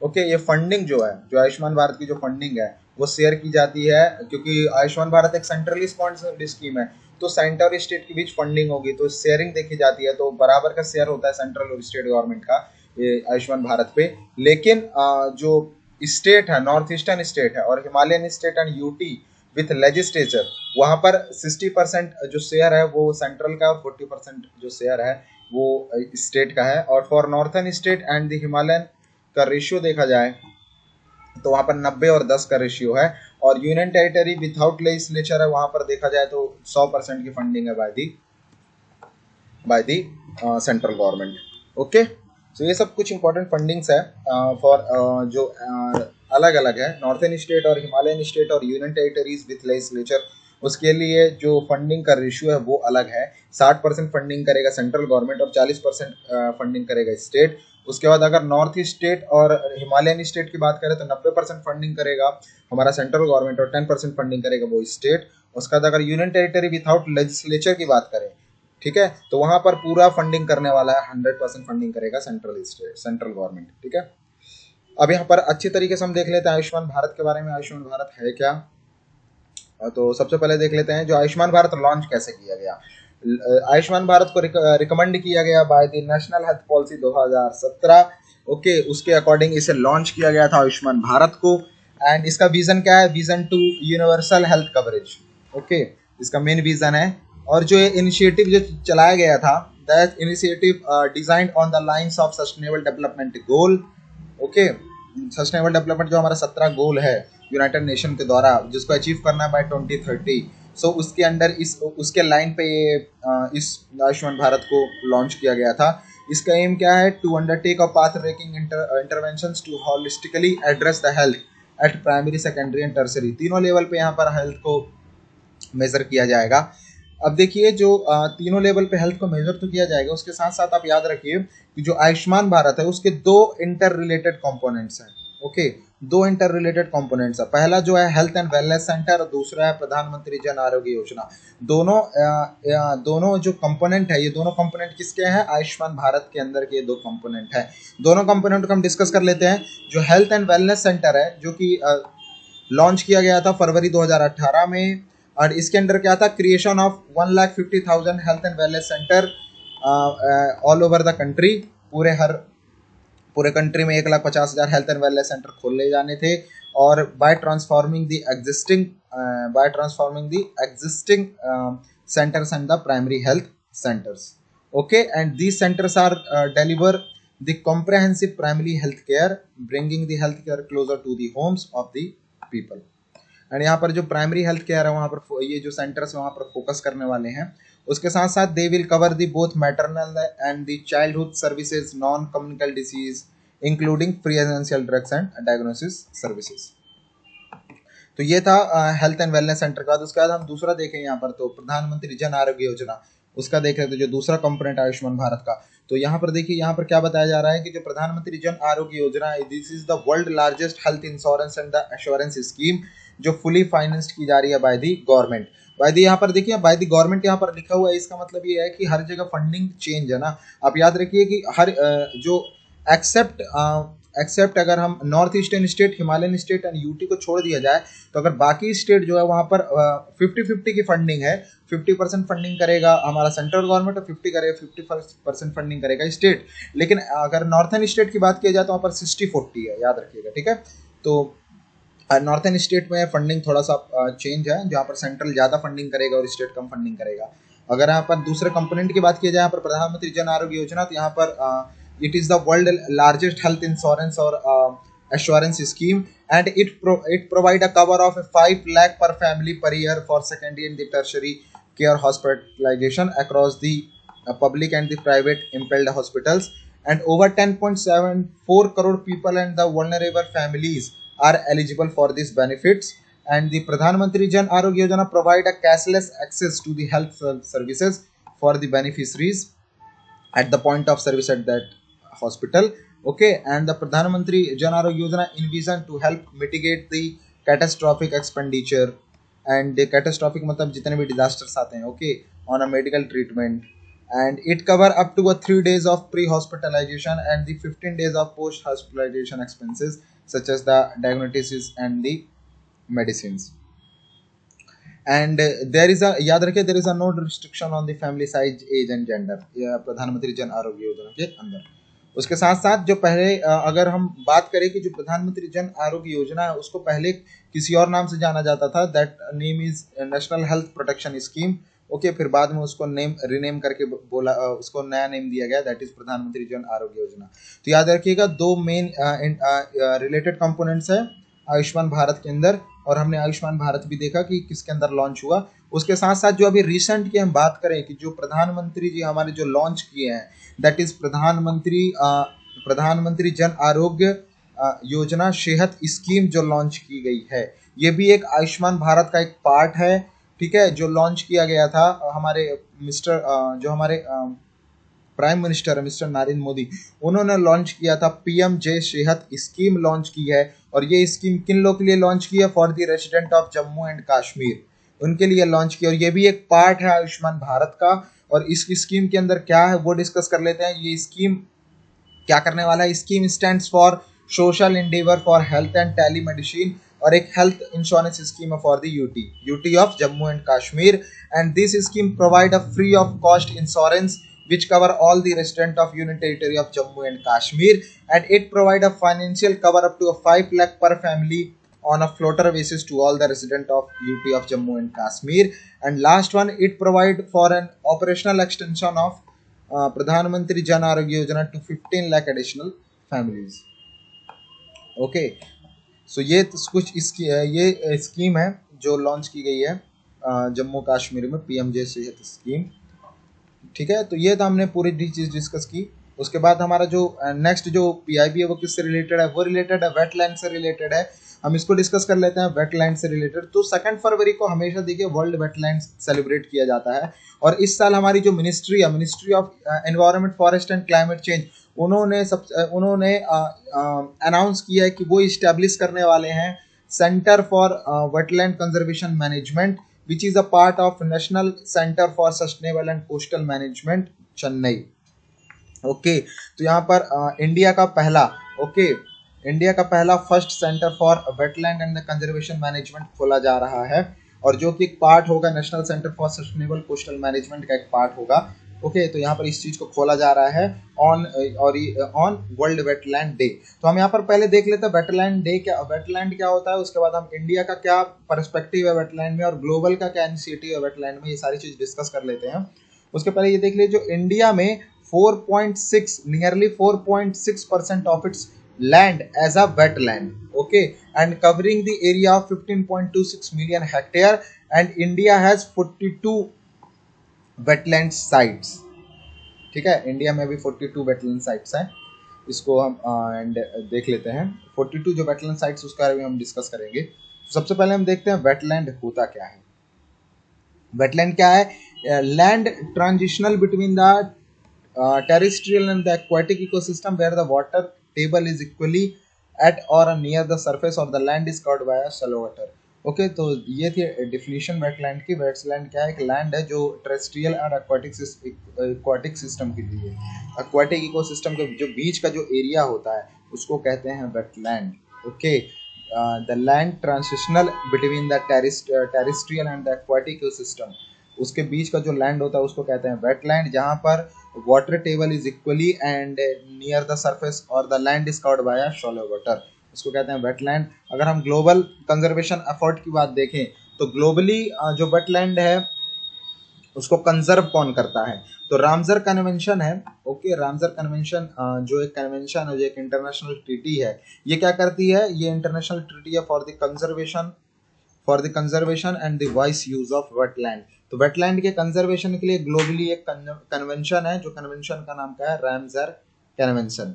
ओके, ये फंडिंग जो है, जो आयुष्मान भारत की जो फंडिंग है वो शेयर की जाती है, क्योंकि आयुष्मान भारत एक सेंट्रली स्पॉन्सर्ड स्कीम है तो सेंटर और स्टेट के बीच फंडिंग होगी तो शेयरिंग देखी जाती है, तो बराबर का शेयर होता है सेंट्रल और स्टेट गवर्नमेंट का ये आयुष्मान भारत पे। लेकिन जो स्टेट है, नॉर्थ ईस्टर्न स्टेट है और Himalayan state and UT with legislature, वहां पर 60% जो शेयर है वो सेंट्रल का और 40% जो शेयर है वो स्टेट का है। और for northern state and the Himalayan का रेशियो देखा जाए तो वहां पर 90 और 10 का रेशियो है और यूनियन टेरिटरी विदाउट लेजिस्लेचर है, वहां पर देखा जाए तो 100% की फंडिंग है by the central government, okay. So ये सब कुछ इंपॉर्टेंट फंडिंग्स है फॉर जो अलग अलग है नॉर्थर्न स्टेट और हिमालयन स्टेट और यूनियन टेरिटरीज विथ लेजिस्लेचर, उसके लिए जो फंडिंग का रेशियो है वो अलग है। 60% फंडिंग करेगा सेंट्रल गवर्नमेंट और 40% फंडिंग करेगा स्टेट। उसके बाद अगर नॉर्थ स्टेट और हिमालयन स्टेट की बात करें तो 90% फंडिंग करेगा हमारा सेंट्रल गवर्नमेंट और 10% फंडिंग करेगा वो स्टेट। उसके बाद अगर यूनियन टेरिटरी विदाउट लेजिस्लेचर की बात करें, ठीक है, तो वहां पर पूरा फंडिंग करने वाला है, 100% फंडिंग करेगा सेंट्रल गवर्नमेंट, ठीक है। अब यहाँ पर अच्छी तरीके से हम देख लेते हैं आयुष्मान भारत के बारे में। आयुष्मान भारत है क्या, तो सबसे पहले देख लेते हैं जो आयुष्मान भारत लॉन्च कैसे किया गया। आयुष्मान भारत को रिकमेंड किया गया by the national health policy 2017, okay. उसके अकॉर्डिंग इसे लॉन्च किया गया था आयुष्मान भारत को। एंड इसका विजन क्या है, vision to universal health coverage, okay, इसका मेन विजन है। और जो ये इनिशिएटिव जो चलाया गया था, that initiative designed on the lines of sustainable development goal, okay. Sustainable development जो हमारा 17 गोल है यूनाइटेड नेशन के द्वारा जिसको अचीव करना है बाय 2030, सो उसके अंडर उसके लाइन पे ये इस आयुष्मान भारत को लॉन्च किया गया था। इसका एम क्या है, to undertake a path breaking interventions to holistically address the health at primary, secondary and tertiary, तीनों लेवल पे यहाँ पर हेल्थ को मेजर किया जाएगा। अब देखिए जो तीनों लेवल पे हेल्थ को मेजर तो किया जाएगा, उसके साथ साथ आप याद रखिए कि जो आयुष्मान भारत है उसके दो इंटर रिलेटेड कंपोनेंट्स हैं। ओके, दो इंटर रिलेटेड कंपोनेंट्स है। पहला जो है हेल्थ एंड वेलनेस सेंटर और दूसरा है प्रधानमंत्री जन आरोग्य योजना। दोनों जो कंपोनेंट है, ये दोनों कंपोनेंट किसके हैं? आयुष्मान भारत के अंदर के दो कंपोनेंट है। दोनों कंपोनेंट को हम डिस्कस कर लेते हैं। जो हेल्थ एंड वेलनेस सेंटर है, जो कि लॉन्च किया गया था फरवरी 2018 में, और इसके अंडर क्या था? Creation of 1,50,000 health and wellness centre all over the country. पूरे कंट्री में 1,50,000 हेल्थ एंड वेलनेस सेंटर खोले जाने थे। और bye transforming the existing centres and the primary health centres. Okay, and these centers are deliver the comprehensive primary health care, bringing the health care closer to the homes of the people। And यहाँ पर जो प्राइमरी हेल्थ केयर है वहाँ पर ये जो सेंटर्स वहाँ पर फोकस करने वाले हैं। उसके साथ साथ they will cover the both maternal and the childhood services, non communicable disease including free essential drugs and diagnosis services. तो ये था हेल्थ एंड वेलनेस सेंटर का। उसके बाद हम दूसरा देखें यहाँ पर, तो प्रधानमंत्री जन आरोग्य योजना, उसका देख रहे थे जो दूसरा कंपोनेंट आयुष्मान भारत का। तो यहाँ पर देखिए, यहाँ पर क्या बताया जा रहा है कि जो प्रधानमंत्री जन आरोग्य योजना है, this is the world largest health insurance and the assurance scheme, जो फुली फाइनेंस्ड की जा रही है by the government. By the यहाँ पर देखिए, बाय दी गवर्नमेंट यहाँ पर लिखा हुआ है, इसका मतलब ये है कि हर जगह फंडिंग चेंज है ना। आप याद रखिए कि हर जो एक्सेप्ट अगर हम north eastern state, Himalayan state and UT को छोड़ दिया जाए, तो अगर बाकी स्टेट जो है वहाँ पर 50-50 की फंडिंग है। 50% फंडिंग करेगा हमारा सेंट्रल गवर्नमेंट और 50% फंडिंग करेगा स्टेट। लेकिन अगर नॉर्थन स्टेट की बात की जाए तो वहाँ पर 60-40 है, याद रखिएगा, ठीक है। तो नॉर्थन स्टेट में फंडिंग थोड़ा सा चेंज है, जहाँ पर सेंट्रल ज़्यादा फंडिंग करेगा और स्टेट कम फंडिंग करेगा। अगर यहाँ पर दूसरे कंपोनेंट की बात की जाए, यहाँ पर प्रधानमंत्री जन आरोग्य योजना, तो यहाँ पर it is the world largest health insurance or assurance scheme, and it provide a cover of 5 lakh per family per year for secondary and the tertiary care hospitalization across the public and the private impaired hospitals, and over 10.74 crore people and the vulnerable families are eligible for these benefits. And the Pradhan Mantri Jan Arogya Yojana provide a cashless access to the health services for the beneficiaries at the point of service at that hospital. Okay, and the Pradhan Mantri Jan Arogya Yojana envisioned to help mitigate the catastrophic expenditure, and the catastrophic मतलब जितने भी disasters आते हैं, okay, on a medical treatment, and it cover up to 3 days of pre-hospitalization and the 15 days of post-hospitalization expenses such as the diagnosis and the medicines. And there is a, याद रखिए, there is a no restriction on the family size, age and gender, प्रधानमंत्री जन आरोग्य योजना के अंदर। उसके साथ साथ जो पहले अगर हम बात करें कि जो प्रधानमंत्री जन आरोग्य योजना है उसको पहले किसी और नाम से जाना जाता था, that name is national health protection scheme. Okay, फिर बाद में उसको रीनेम करके बोला, उसको नया नेम दिया गया, दैट इज प्रधानमंत्री जन आरोग्य योजना। तो याद रखिएगा, दो मेन रिलेटेड कंपोनेंट्स है आयुष्मान भारत के अंदर, और हमने आयुष्मान भारत भी देखा कि किसके अंदर लॉन्च हुआ। उसके साथ साथ जो अभी रिसेंट की हम बात करें कि जो प्रधानमंत्री जी हमारे जो लॉन्च किए हैं, दैट इज प्रधानमंत्री जन आरोग्य योजना सेहत स्कीम जो लॉन्च की गई है, ये भी एक आयुष्मान भारत का एक पार्ट है, ठीक है, जो लॉन्च किया गया था हमारे जो हमारे prime minister mister Narendra Modi, उन्होंने लॉन्च किया था पीएम-जे सेहत स्कीम लॉन्च की है। और ये स्कीम किन लोग के लिए लॉन्च की है? For the resident of Jammu and Kashmir, उनके लिए लॉन्च की। और ये भी एक पार्ट है आयुष्मान भारत का। और इस स्कीम के अंदर क्या है वो डिस्कस कर लेते हैं। ये स्कीम क्या करने वाला है? Scheme stands for social Endeavour for health and telemedicine, और एक health insurance scheme for the UT of Jammu and Kashmir. And this scheme provide a free of cost insurance which cover all the resident of Union Territory of Jammu and Kashmir, and it provide a financial cover up to 5 lakh per family on a floater basis to all the resident of UT of Jammu and Kashmir. And last one, it provide for an operational extension of Pradhan Mantri Jan Arogya Yojana to 15 lakh additional families. Okay, so ये कुछ इसकी ये स्कीम है जो लॉन्च की गई है जम्मू कश्मीर में, पीएम-जे सेहत स्कीम, ठीक है। तो ये तो हमने पूरी चीज डिस्कस की। उसके बाद हमारा जो नेक्स्ट जो पीआईबी है वो किससे रिलेटेड है, वो रिलेटेड है वेटलैंड से रिलेटेड है। हम इसको डिस्कस कर लेते हैं वेटलैंड से रिलेटेड। तो 2 फरवरी को हमेशा देखिए वर्ल्ड वेटलैंड सेलिब्रेट किया जाता है। और इस साल हमारी जो मिनिस्ट्री है, ministry of environment forest and climate change, उन्होंने अनाउंस किया है कि वो इस्टेब्लिश करने वाले हैं centre for wetland conservation management which is a part of national centre for sustainable and coastal management Chennai. Okay तो यहाँ पर इंडिया का पहला इंडिया का पहला first centre for wetland and conservation management खोला जा रहा है, और जो कि एक पार्ट होगा national centre for sustainable coastal management का एक पार्ट होगा। ओके तो यहाँ पर इस चीज को खोला जा रहा है ऑन वर्ल्ड वेटलैंड डे। तो हम यहाँ पर पहले देख लेते हैं वेटलैंड डे क्या, वेटलैंड क्या होता है, उसके बाद हम इंडिया का क्या पर्सपेक्टिव है वेटलैंड में और ग्लोबल का क्या इनिशिएटिव है वेटलैंड में, ये सारी चीज डिस्कस कर लेते हैं। उसके पहले ये देख लीजिए जो इंडिया में 4.6 nearly 4.6% of its land as a wetland, okay, and covering the area of 15.26 million hectare, and India has 42 wetland sites। ठीक है, इंडिया में भी 42 wetland sites हैं। इसको हम एंड देख लेते हैं 42 जो wetland sites उसका भी हम डिस्कस करेंगे। सबसे पहले हम देखते हैं वेटलैंड होता क्या है। वेटलैंड क्या है, land transitional between the terrestrial and the aquatic ecosystem where the water table is equally at or near the surface or the land is covered by a shallow water। Okay तो ये थी डिफिनीशन वेटलैंड की। वेटलैंड क्या है, एक लैंड है जो टेरेस्ट्रियल और एक्वाटिक सिस्टम के लिए, एक्वाटिक इकोसिस्टम के जो बीच का जो एरिया होता है उसको कहते हैं wetland. Okay the land transitional between the terrestrial and the aquatic ecosystem, उसके बीच का जो लैंड होता है उसको कहते हैं वेटलैंड, जहाँ पर water table is equally and near the surface और the land is covered by a shallow water, उसको कहते हैं वेटलैंड। अगर हम ग्लोबल कंजर्वेशन एफर्ट की बात देखें तो ग्लोबली जो वेटलैंड है उसको कंजर्व कौन करता है, तो रामसर कन्वेंशन है। ओके रामसर कन्वेंशन जो एक कन्वेंशन है, जो एक इंटरनेशनल ट्रीटी है, ये क्या करती है, ये इंटरनेशनल ट्रीटी है for the conservation and the vice use of wetland. तो वेटलैंड के कंजर्वेशन के लिए ग्लोबली एक कन्वेंशन है, जो कन्वेंशन का नाम क्या है, रामसर कन्वेंशन।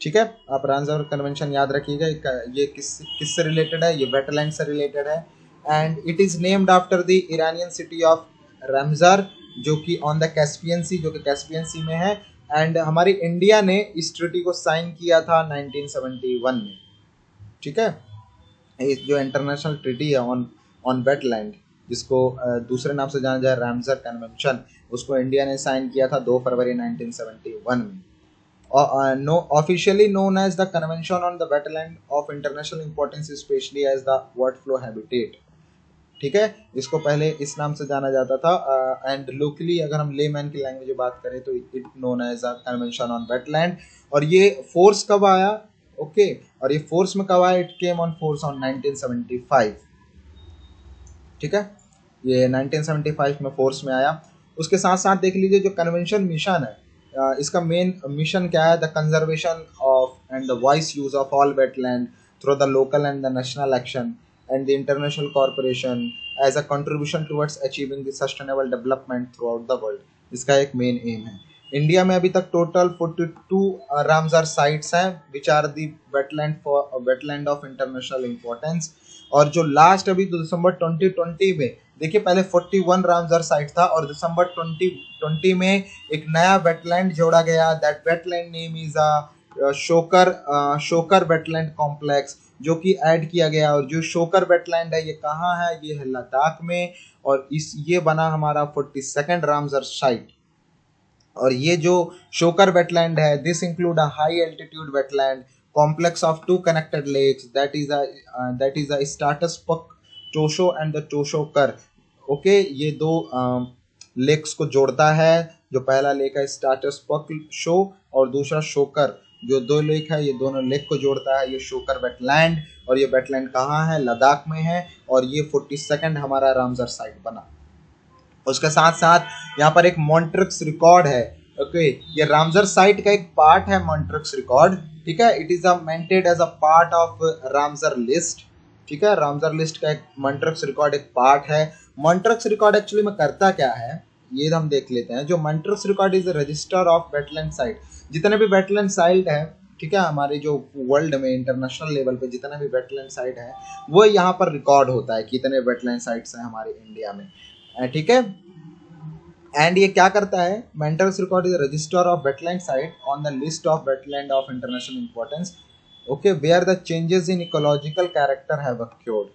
ठीक है, आप रामसर कन्वेंशन याद रखिएगा। ये किससे रिलेटेड है, ये वेटलैंड से रिलेटेड है, and it is named after the Iranian city of Ramsar जो कि ऑन द कैस्पियन सी, जो कि कैस्पियन सी में है। एंड हमारी इंडिया ने इस ट्रीटी को साइन किया था 1971 में। ठीक है, जो इंटरनेशनल ट्रीटी है ऑन वेटलैंड, जिसको दूसरे नाम से जाना जाए रामसर कन्वेंशन, उसको इंडिया ने साइन किया था 2 फरवरी 1971 में। No officially known as the convention on the wetland of international importance specially as the waterfowl habitat. ठीक है, इसको पहले इस नाम से जाना जाता था, एंड लोकली अगर हम लेमैन की लैंग्वेज में बात करें तो it known as a convention on wetland. और ये फोर्स कब आया, ओके और ये फोर्स में कब आया, it came on force on 1975। ठीक है, ये 1975 में फोर्स में आया। उसके साथ साथ देख लीजिए जो कन्वेंशन मिशन है, इसका मेन मिशन क्या है, the conservation of and the vice use of all wetland through the local and the national action and the international cooperation as a contribution towards achieving the sustainable development throughout the world। इसका एक मेन एम है। इंडिया में अभी तक टोटल 42 रामसर साइट्स हैं which are the wetland of international importance. और जो लास्ट अभी दिसंबर 2020 में देखिए, पहले 41 रामसर साइट था और दिसंबर 2020 में एक नया वेटलैंड जोड़ा गया। That wetland name is shocker wetland complex, जो कि ऐड किया गया। और जो शोकर वेटलैंड है ये कहाँ है, ये है लद्दाख में, और ये बना हमारा 42nd रामसर साइट। और ये जो शोकर वेटलैंड है, this include a high altitude wetland complex of 2 connected lakes, that is a Startsapuk Tso and the Tsokar. Okay, ये 2 लेक्स को जोड़ता है। जो पहला लेक है स्टार्टस पक शो और दूसरा शोकर, जो 2 लेक है, ये दोनों लेक को जोड़ता है ये शोकर वेटलैंड। और ये वेटलैंड कहाँ है, लद्दाख में है, और ये 42nd हमारा रामसर साइट बना। उसके साथ साथ यहाँ पर एक मॉन्ट्रिक्स रिकॉर्ड है। ओके, ये रामसर साइट का एक पार्ट है मॉन्ट्रिक्स रिकॉर्ड। ठीक है, it is maintained as a part of Ramsar list. ठीक है, रामसर लिस्ट का एक मॉन्ट्रिक्स रिकॉर्ड एक पार्ट है। मॉन्ट्रिक्स रिकॉर्ड एक्चुअली में करता क्या है, ये हम देख लेते हैं। जो Montreux record is register of wetland site, जितने भी वेटलैंड साइट है, ठीक है, हमारे जो वर्ल्ड में इंटरनेशनल लेवल पे जितने भी वेटलैंड साइट है वो यहाँ पर रिकॉर्ड होता है, कितने वेटलैंड साइट्स हैं हमारे इंडिया में, ठीक है। एंड ये क्या करता है, Montreux record is register of wetland site on the list of wetland of international importance, okay, where the changes in ecological character have occurred.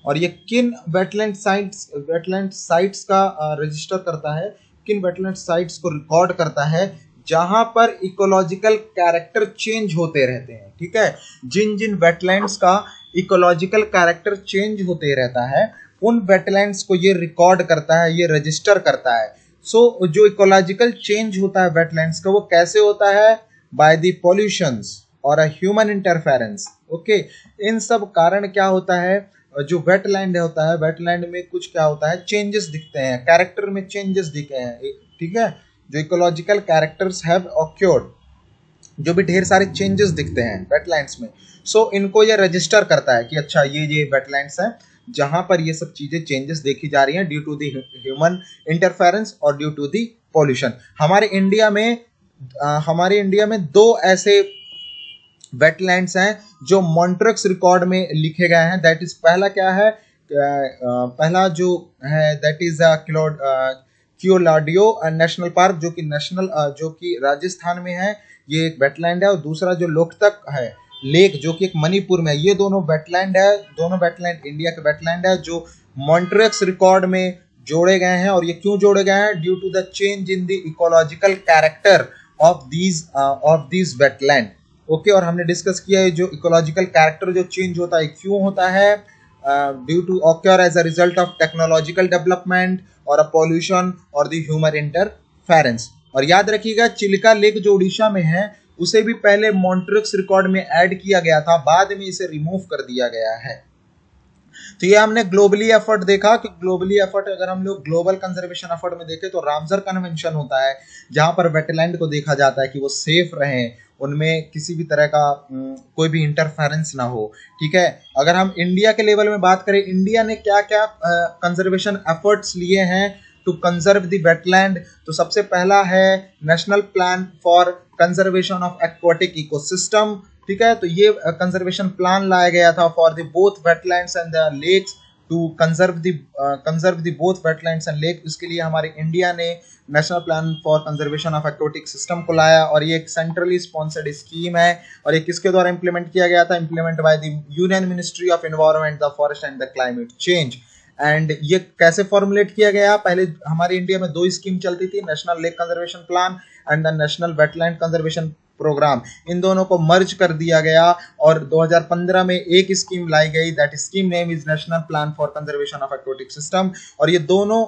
और ये किन वेटलैंड साइट्स का रजिस्टर करता है, किन वेटलैंड साइट्स को रिकॉर्ड करता है जहां पर इकोलॉजिकल कैरेक्टर चेंज होते रहते हैं, ठीक है। जिन जिन वेटलैंड्स का इकोलॉजिकल कैरेक्टर चेंज होते रहता है उन वेटलैंड्स को ये रिकॉर्ड करता है, ये रजिस्टर करता है। सो जो इकोलॉजिकल चेंज होता है वेटलैंड्स का वो कैसे होता है, बाय द पॉल्यूशंस और अ ह्यूमन इंटरफेरेंस, ओके। इन सब कारण क्या होता है, जो वेटलैंड होता है, वेटलैंड में कुछ क्या होता है, चेंजेस दिखते हैं, कैरेक्टर में चेंजेस दिखे हैं, ठीक है। जो इकोलॉजिकल कैरेक्टर्स हैव ऑक्योर्ड, जो भी ढेर सारे चेंजेस दिखते हैं वेटलैंड्स में, सो इनको ये रजिस्टर करता है कि अच्छा ये वेटलैंड्स हैं जहां पर ये सब चीजें चेंजेस देखी जा रही हैं due to the human interference और ड्यू टू द पॉल्यूशन। हमारे इंडिया में दो ऐसे वेटलैंड्स हैं जो मॉन्ट्रिक्स रिकॉर्ड में लिखे गए हैं। दैट इज पहला क्या है, पहला जो है that is Keoladeo national park, जो कि राजस्थान में है, ये एक वेटलैंड है। और दूसरा जो लोकतक है लेक, जो कि एक मणिपुर में है। ये दोनों वेटलैंड है, दोनों वेटलैंड इंडिया के वेटलैंड है जो मॉन्ट्रिक्स रिकॉर्ड में जोड़े गए हैं। और ये क्यों जोड़े गए हैं, due to the change in the ecological character of these wetland, okay. और हमने डिस्कस किया है जो इकोलॉजिकल कैरेक्टर जो चेंज होता है क्यों होता है, due to occur as a result of technological development और अ पॉल्यूशन और द ह्यूमन इंटरफेरेंस। और याद रखिएगा चिल्का लेक जो उड़ीसा में है उसे भी पहले मॉन्ट्रिक्स रिकॉर्ड में ऐड किया गया था, बाद में इसे रिमूव कर दिया गया है। तो ये हमने ग्लोबली एफर्ट देखा कि ग्लोबली एफर्ट, अगर हम लोग ग्लोबल कंजर्वेशन एफर्ट में देखें तो रामसर कन्वेंशन होता है जहां पर वेटलैंड को देखा जाता है कि वो सेफ रहें, उनमें किसी भी तरह का कोई भी इंटरफेरेंस ना हो, ठीक है। अगर हम इंडिया के लेवल में बात करें, इंडिया ने क्या क्या कंजर्वेशन एफर्ट्स लिए हैं टू कंजर्व द वेटलैंड, तो सबसे पहला है national plan for conservation of aquatic ecosystem, ठीक है। तो ये कंजर्वेशन प्लान लाया गया था for the both wetlands and the lakes, to conserve the both wetlands and lake. इसके लिए हमारे इंडिया ने national plan for conservation of aquatic system को लाया, और ये एक सेंट्रली स्पॉन्सर्ड स्कीम है। और ये किसके द्वारा इंप्लीमेंट किया गया था, implement by the union ministry of environment, the forest and the climate change. And ये कैसे फॉर्मुलेट किया गया, पहले हमारे इंडिया में दो स्कीम चलती थी, national lake conservation plan and the national wetland conservation programme. इन दोनों को मर्ज कर दिया गया और 2015 में एक स्कीम लाई गई, that scheme name is national plan for conservation of aquatic system. और ये दोनों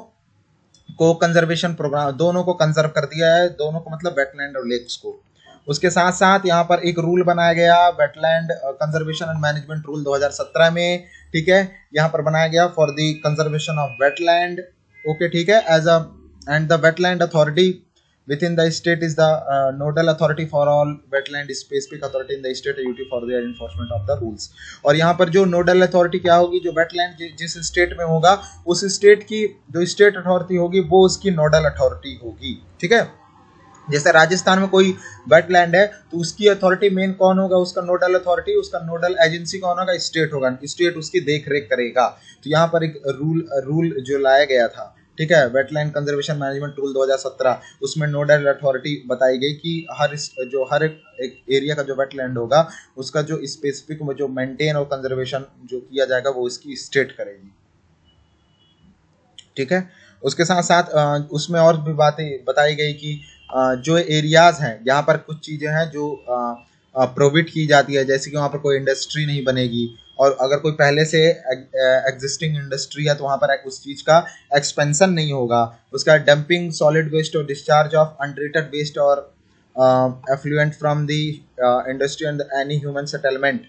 को कंजर्वेशन प्रोग्राम, दोनों को कंजर्व कर दिया है, दोनों को मतलब वेटलैंड और लेक्स को। उसके साथ साथ यहाँ पर एक रूल बनाया गया, wetland conservation and management rule 2017 में, ठीक है। यहाँ पर बनाया गया for the conservation of wetland, okay, ठीक है। As a and the wetland authority within the state is the nodal authority for all wetland specific authority in the state duty for their enforcement of the rules। और यहाँ पर जो नोडल अथॉरिटी क्या होगी, जो वेटलैंड जिस स्टेट में होगा उस स्टेट की जो स्टेट अथॉरिटी होगी वो उसकी नोडल अथॉरिटी होगी, ठीक है। जैसे राजस्थान में कोई वेटलैंड है तो उसकी अथॉरिटी मेन कौन होगा, उसका नोडल अथॉरिटी, उसका नोडल एजेंसी कौन होगा, स्टेट होगा, स्टेट उसकी देख रेख करेगा। तो यहाँ पर एक रूल जो लाया गया था, ठीक है, वेटलैंड कंजर्वेशन मैनेजमेंट रूल 2017, उसमें नोडल अथॉरिटी बताई गई कि हर एक एरिया का जो वेटलैंड होगा उसका जो स्पेसिफिक जो मेंटेन और कंजर्वेशन जो किया जाएगा वो उसकी स्टेट करेगी, ठीक है। उसके साथ साथ उसमें और भी बातें बताई गई कि जो एरियाज हैं यहाँ पर कुछ चीज़ें हैं जो प्रोहिबिट की जाती है, जैसे कि वहाँ पर कोई इंडस्ट्री नहीं बनेगी, और अगर कोई पहले से एग्जिस्टिंग इंडस्ट्री है तो वहाँ पर उस चीज़ का एक्सपेंशन नहीं होगा। उसका डंपिंग सॉलिड वेस्ट और डिस्चार्ज ऑफ अनट्रीटेड वेस्ट और effluent from the industry and any human settlement,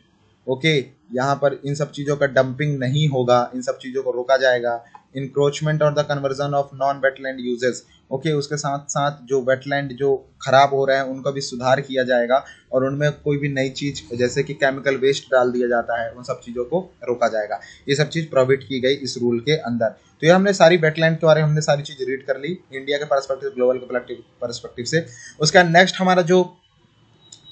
okay. यहाँ पर इन सब चीज़ों का डंपिंग नहीं होगा, इन सब चीज़ों को रोका जाएगा, इंक्रोचमेंट और the conversion of non wetland uses. Okay, उसके साथ साथ जो वेटलैंड जो खराब हो रहे हैं उनका भी सुधार किया जाएगा और उनमें कोई भी नई चीज जैसे कि केमिकल वेस्ट डाल दिया जाता है उन सब चीजों को रोका जाएगा। ये सब चीज प्रोवाइड की गई इस रूल के अंदर। तो ये हमने सारी वेटलैंड के बारे में हमने सारी चीज रीड कर ली इंडिया के पर्सपेक्टिव, ग्लोबल के पर्सपेक्टिव से। उसका नेक्स्ट हमारा जो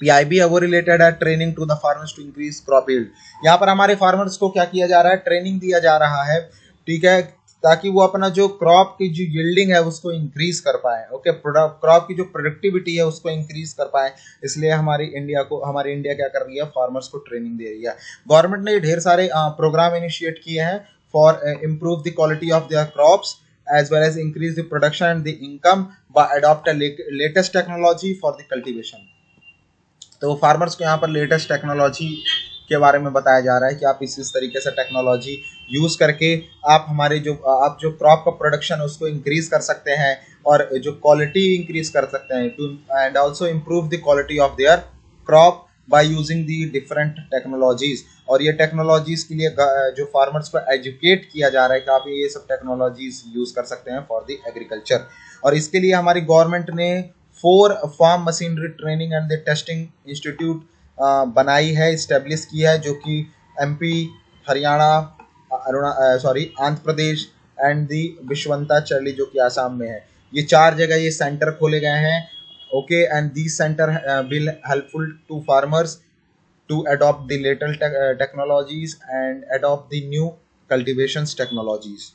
PIB है वो रिलेटेड है training to the farmers to increase crop yield. यहाँ पर हमारे फार्मर्स को क्या किया जा रहा है, ट्रेनिंग दिया जा रहा है, ठीक है, ताकि वो अपना जो क्रॉप की जो यील्डिंग है उसको इंक्रीज कर पाए। ओके, क्रॉप की जो प्रोडक्टिविटी है उसको इंक्रीज कर पाए। इसलिए हमारी इंडिया क्या कर रही है, फार्मर्स को ट्रेनिंग दे रही है। गवर्नमेंट ने ढेर सारे प्रोग्राम इनिशिएट किए हैं for improve the quality of there crops as well as increase the production and the income by adopt a latest technology for the cultivation। तो फार्मर्स को यहाँ पर लेटेस्ट टेक्नोलॉजी के बारे में बताया जा रहा है कि आप इस तरीके से टेक्नोलॉजी यूज करके आप जो क्रॉप का प्रोडक्शन है उसको इंक्रीज कर सकते हैं और जो क्वालिटी इंक्रीज कर सकते हैं to and also improve the quality of their crop by using the different technologies. और ये टेक्नोलॉजीज के लिए जो फार्मर्स को एजुकेट किया जा रहा है कि आप ये सब टेक्नोलॉजीज यूज कर सकते हैं फॉर द एग्रीकल्चर। और इसके लिए हमारी गवर्नमेंट ने 4 farm machinery training and the testing institute बनाई है, इस्टेब्लिश की है, जो कि MP, Haryana, Andhra Pradesh and the विश्वंताचली जो कि आसाम में है। ये 4 जगह ये सेंटर खोले गए हैं। Okay, and these centre will helpful to farmers to adopt the latest technologies and adopt the new cultivation technologies।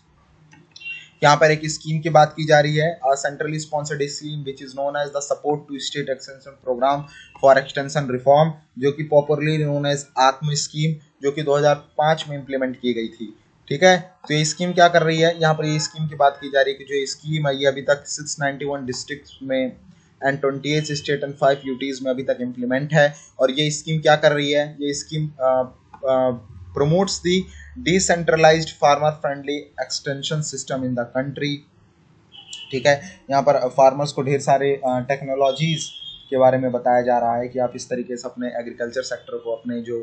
यहाँ पर एक स्कीम की बात की जा रही है, centrally sponsored scheme which is known as the support to state extension programme for extension reform, जो कि popularly known as ATMA scheme, जो कि 2005 में इम्प्लीमेंट की गई थी। ठीक है, तो ये स्कीम क्या कर रही है, यहाँ पर ये स्कीम की बात की जा रही है कि जो स्कीम है ये अभी तक 691 डिस्ट्रिक्ट में एंड 28 स्टेट एंड 5 यूटीज में अभी तक इम्प्लीमेंट है। और ये स्कीम क्या कर रही है, ये scheme promotes the decentralized farmer friendly extension system in the country। ठीक है, यहाँ पर फार्मर्स को ढेर सारे टेक्नोलॉजीज के बारे में बताया जा रहा है कि आप इस तरीके से अपने एग्रीकल्चर सेक्टर को, अपने जो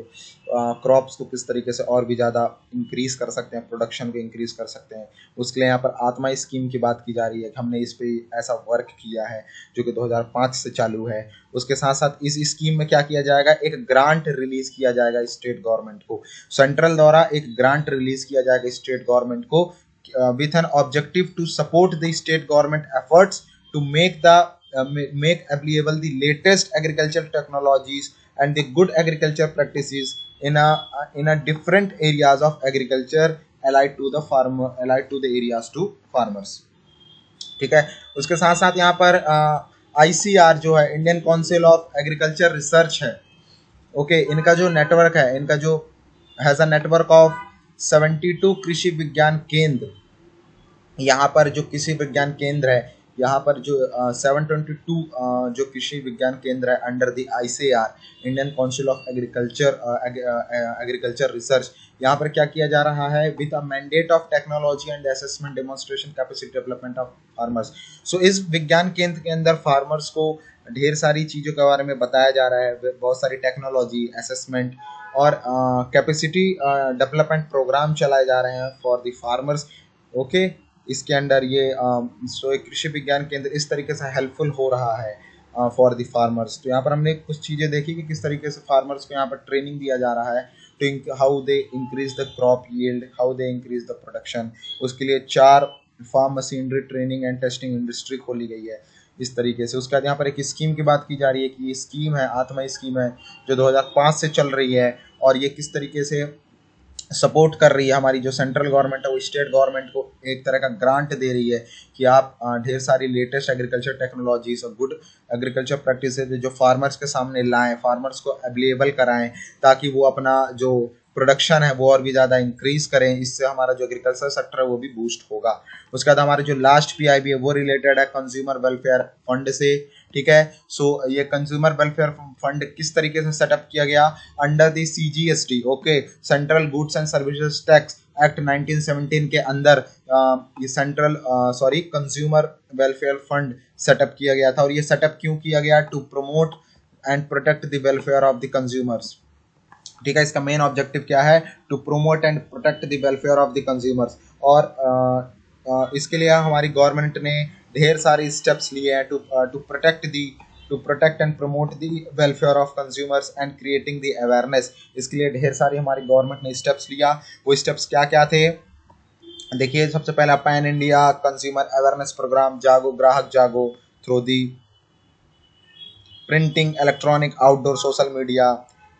क्रॉप्स को किस तरीके से और भी ज़्यादा इंक्रीज कर सकते हैं, प्रोडक्शन को इंक्रीज कर सकते हैं। उसके लिए यहाँ पर आत्मा स्कीम की बात की जा रही है कि हमने इस पर ऐसा वर्क किया है जो कि 2005 से चालू है। उसके साथ साथ इस स्कीम में क्या किया जाएगा, एक ग्रांट रिलीज किया जाएगा स्टेट गवर्नमेंट को, सेंट्रल द्वारा एक ग्रांट रिलीज किया जाएगा स्टेट गवर्नमेंट को with an objective to support the state government efforts to make available the latest agricultural technologies and the good agriculture practices in a different areas of agriculture allied to the areas to farmers। ठीक है, उसके साथ साथ यहाँ पर ICR जो है, Indian council of agriculture research है। ओके, इनका जो नेटवर्क है, इनका जो हैज अ नेटवर्क ऑफ 72 कृषि विज्ञान केंद्र। यहाँ पर जो कृषि विज्ञान केंद्र है, यहाँ पर जो 722 जो कृषि विज्ञान केंद्र है under the ICR, Indian council of agriculture research. यहाँ पर क्या किया जा रहा है, with a mandate of technology and assessment demonstration capacity development of farmers. So इस विज्ञान केंद्र के अंदर फार्मर्स को ढेर सारी चीज़ों के बारे में बताया जा रहा है, बहुत सारी टेक्नोलॉजी, असेसमेंट और कैपेसिटी डेवलपमेंट प्रोग्राम चलाए जा रहे हैं फॉर द फार्मर्स। ओके, इसके अंदर ये कृषि विज्ञान केंद्र इस तरीके से हेल्पफुल हो रहा है फॉर द फार्मर्स। तो यहाँ पर हमने कुछ चीज़ें देखी कि किस तरीके से फार्मर्स को यहाँ पर ट्रेनिंग दिया जा रहा है to how they increase the crop yield, how they increase the production. उसके लिए 4 farm machinery training and testing industry खोली गई है इस तरीके से। उसके बाद यहाँ पर एक स्कीम की बात की जा रही है कि ये स्कीम है, आत्मा स्कीम है, जो 2005 से चल रही है और ये किस तरीके से सपोर्ट कर रही है, हमारी जो सेंट्रल गवर्नमेंट है वो स्टेट गवर्नमेंट को एक तरह का ग्रांट दे रही है कि आप ढेर सारी लेटेस्ट एग्रीकल्चर टेक्नोलॉजीज और गुड एग्रीकल्चर प्रैक्टिसेस जो फार्मर्स के सामने लाएं, फार्मर्स को अवेलेबल कराएं, ताकि वो अपना जो प्रोडक्शन है वो और भी ज़्यादा इंक्रीज करें। इससे हमारा जो एग्रीकल्चर सेक्टर है वो भी बूस्ट होगा। उसके बाद हमारे जो लास्ट PIB है वो रिलेटेड है कंज्यूमर वेलफेयर फंड से। ठीक है, सो ये कंज्यूमर वेलफेयर फंड किस तरीके से सेटअप किया गया, under the CGST, okay, central goods and services tax act 1917 के अंदर ये कंज्यूमर वेलफेयर फंड सेटअप किया गया था। और ये सेटअप क्यों किया गया, to promote and protect the welfare of the consumers. ठीक है। इसका मेन ऑब्जेक्टिव क्या है? To promote and protect the welfare of the consumers. और इसके लिए हमारी गवर्नमेंट ने ढेर सारे स्टेप्स लिए हैं to protect and promote the welfare of consumers and creating the awareness. इसके लिए ढेर सारी हमारी गवर्नमेंट ने स्टेप्स लिया। वो स्टेप्स क्या क्या थे? देखिए, सबसे पहला pan India consumer awareness programme Jago, Grahak Jago, through the printing, electronic, outdoor, social media,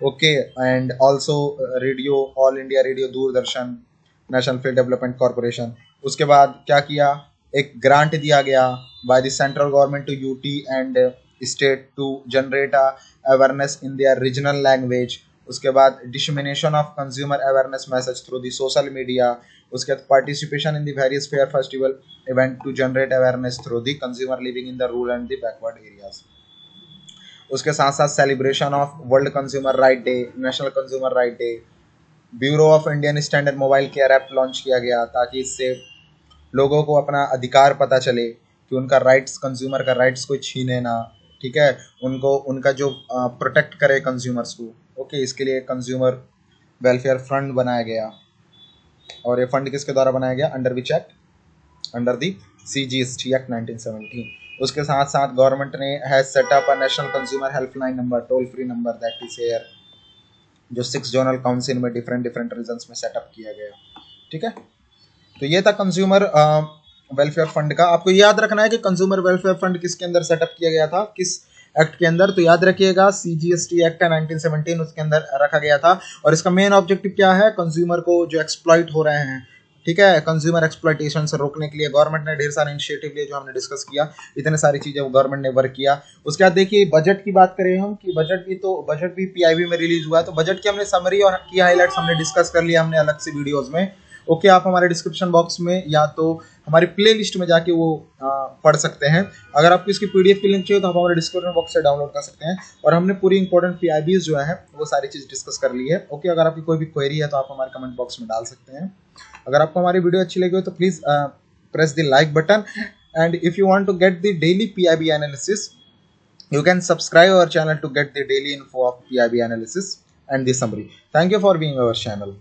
okay, and also radio, All India Radio, Doordarshan, National Field Development Corporation. उसके बाद क्या किया? एक ग्रांट दिया गया by the central government to UT and state to generate awareness in their regional language. उसके बाद dissemination of consumer awareness message through the social media. उसके बाद participation in the various fair festival event to generate awareness through the consumer living in the rural and the backward areas. उसके साथ साथ celebration of world consumer right day, national consumer right day, bureau of Indian standard mobile care app launch किया गया ताकि इससे लोगों को अपना अधिकार पता चले कि उनका राइट्स, कंज्यूमर का राइट्स कोई छीने ना। ठीक है, उनको उनका जो प्रोटेक्ट करे कंज्यूमर्स को। ओके, इसके लिए कंज्यूमर वेलफेयर फंड बनाया गया। और ये फंड किसके द्वारा बनाया गया? Under which act? Under the CGST act 1917। उसके साथ साथ गवर्नमेंट ने has set up a national consumer helpline number, toll free number, that is here, जो 6 जोनल काउंसिल में डिफरेंट रीजन्स में सेटअप किया गया। ठीक है, तो ये था कंज्यूमर वेलफेयर फंड का। आपको याद रखना है कि कंज्यूमर वेलफेयर फंड किसके अंदर सेटअप किया गया था, किस एक्ट के अंदर। तो याद रखिएगा, CGST एक्ट है 1917, उसके अंदर रखा गया था। और इसका मेन ऑब्जेक्टिव क्या है? कंज्यूमर को जो एक्सप्लॉइट हो रहे हैं, ठीक है, कंज्यूमर एक्सप्लॉइटेशन से रोकने के लिए गवर्नमेंट ने ढेर सारे इनिशिएटिव लिए, जो हमने डिस्कस किया। इतने सारी चीजें गवर्नमेंट ने वर्क किया। उसके बाद देखिए, बजट की बात करें हम कि बजट भी PIB में रिलीज हुआ है। तो बजट की हमने समरी और की हाईलाइट्स हमने डिस्कस कर लिया हमने अलग से वीडियोज में। ओके, आप हमारे डिस्क्रिप्शन बॉक्स में या तो हमारी प्ले लिस्ट में जाके वो पढ़ सकते हैं। अगर आपको इसकी PDF की लिंक चाहिए तो आप हमारे डिस्क्रिप्शन बॉक्स से डाउनलोड कर सकते हैं। और हमने पूरी इंपॉर्टेंट PIBs जो है वो सारी चीज़ डिस्कस कर ली है। ओके, अगर आपकी कोई भी क्वेरी है तो आप हमारे कमेंट बॉक्स में डाल सकते हैं। अगर आपको हमारी वीडियो अच्छी लगी हो तो please press the like button, and if you want to get the daily PIB analysis, you can subscribe our channel to get the daily info of PIB analysis and the summary. Thank you for being our channel.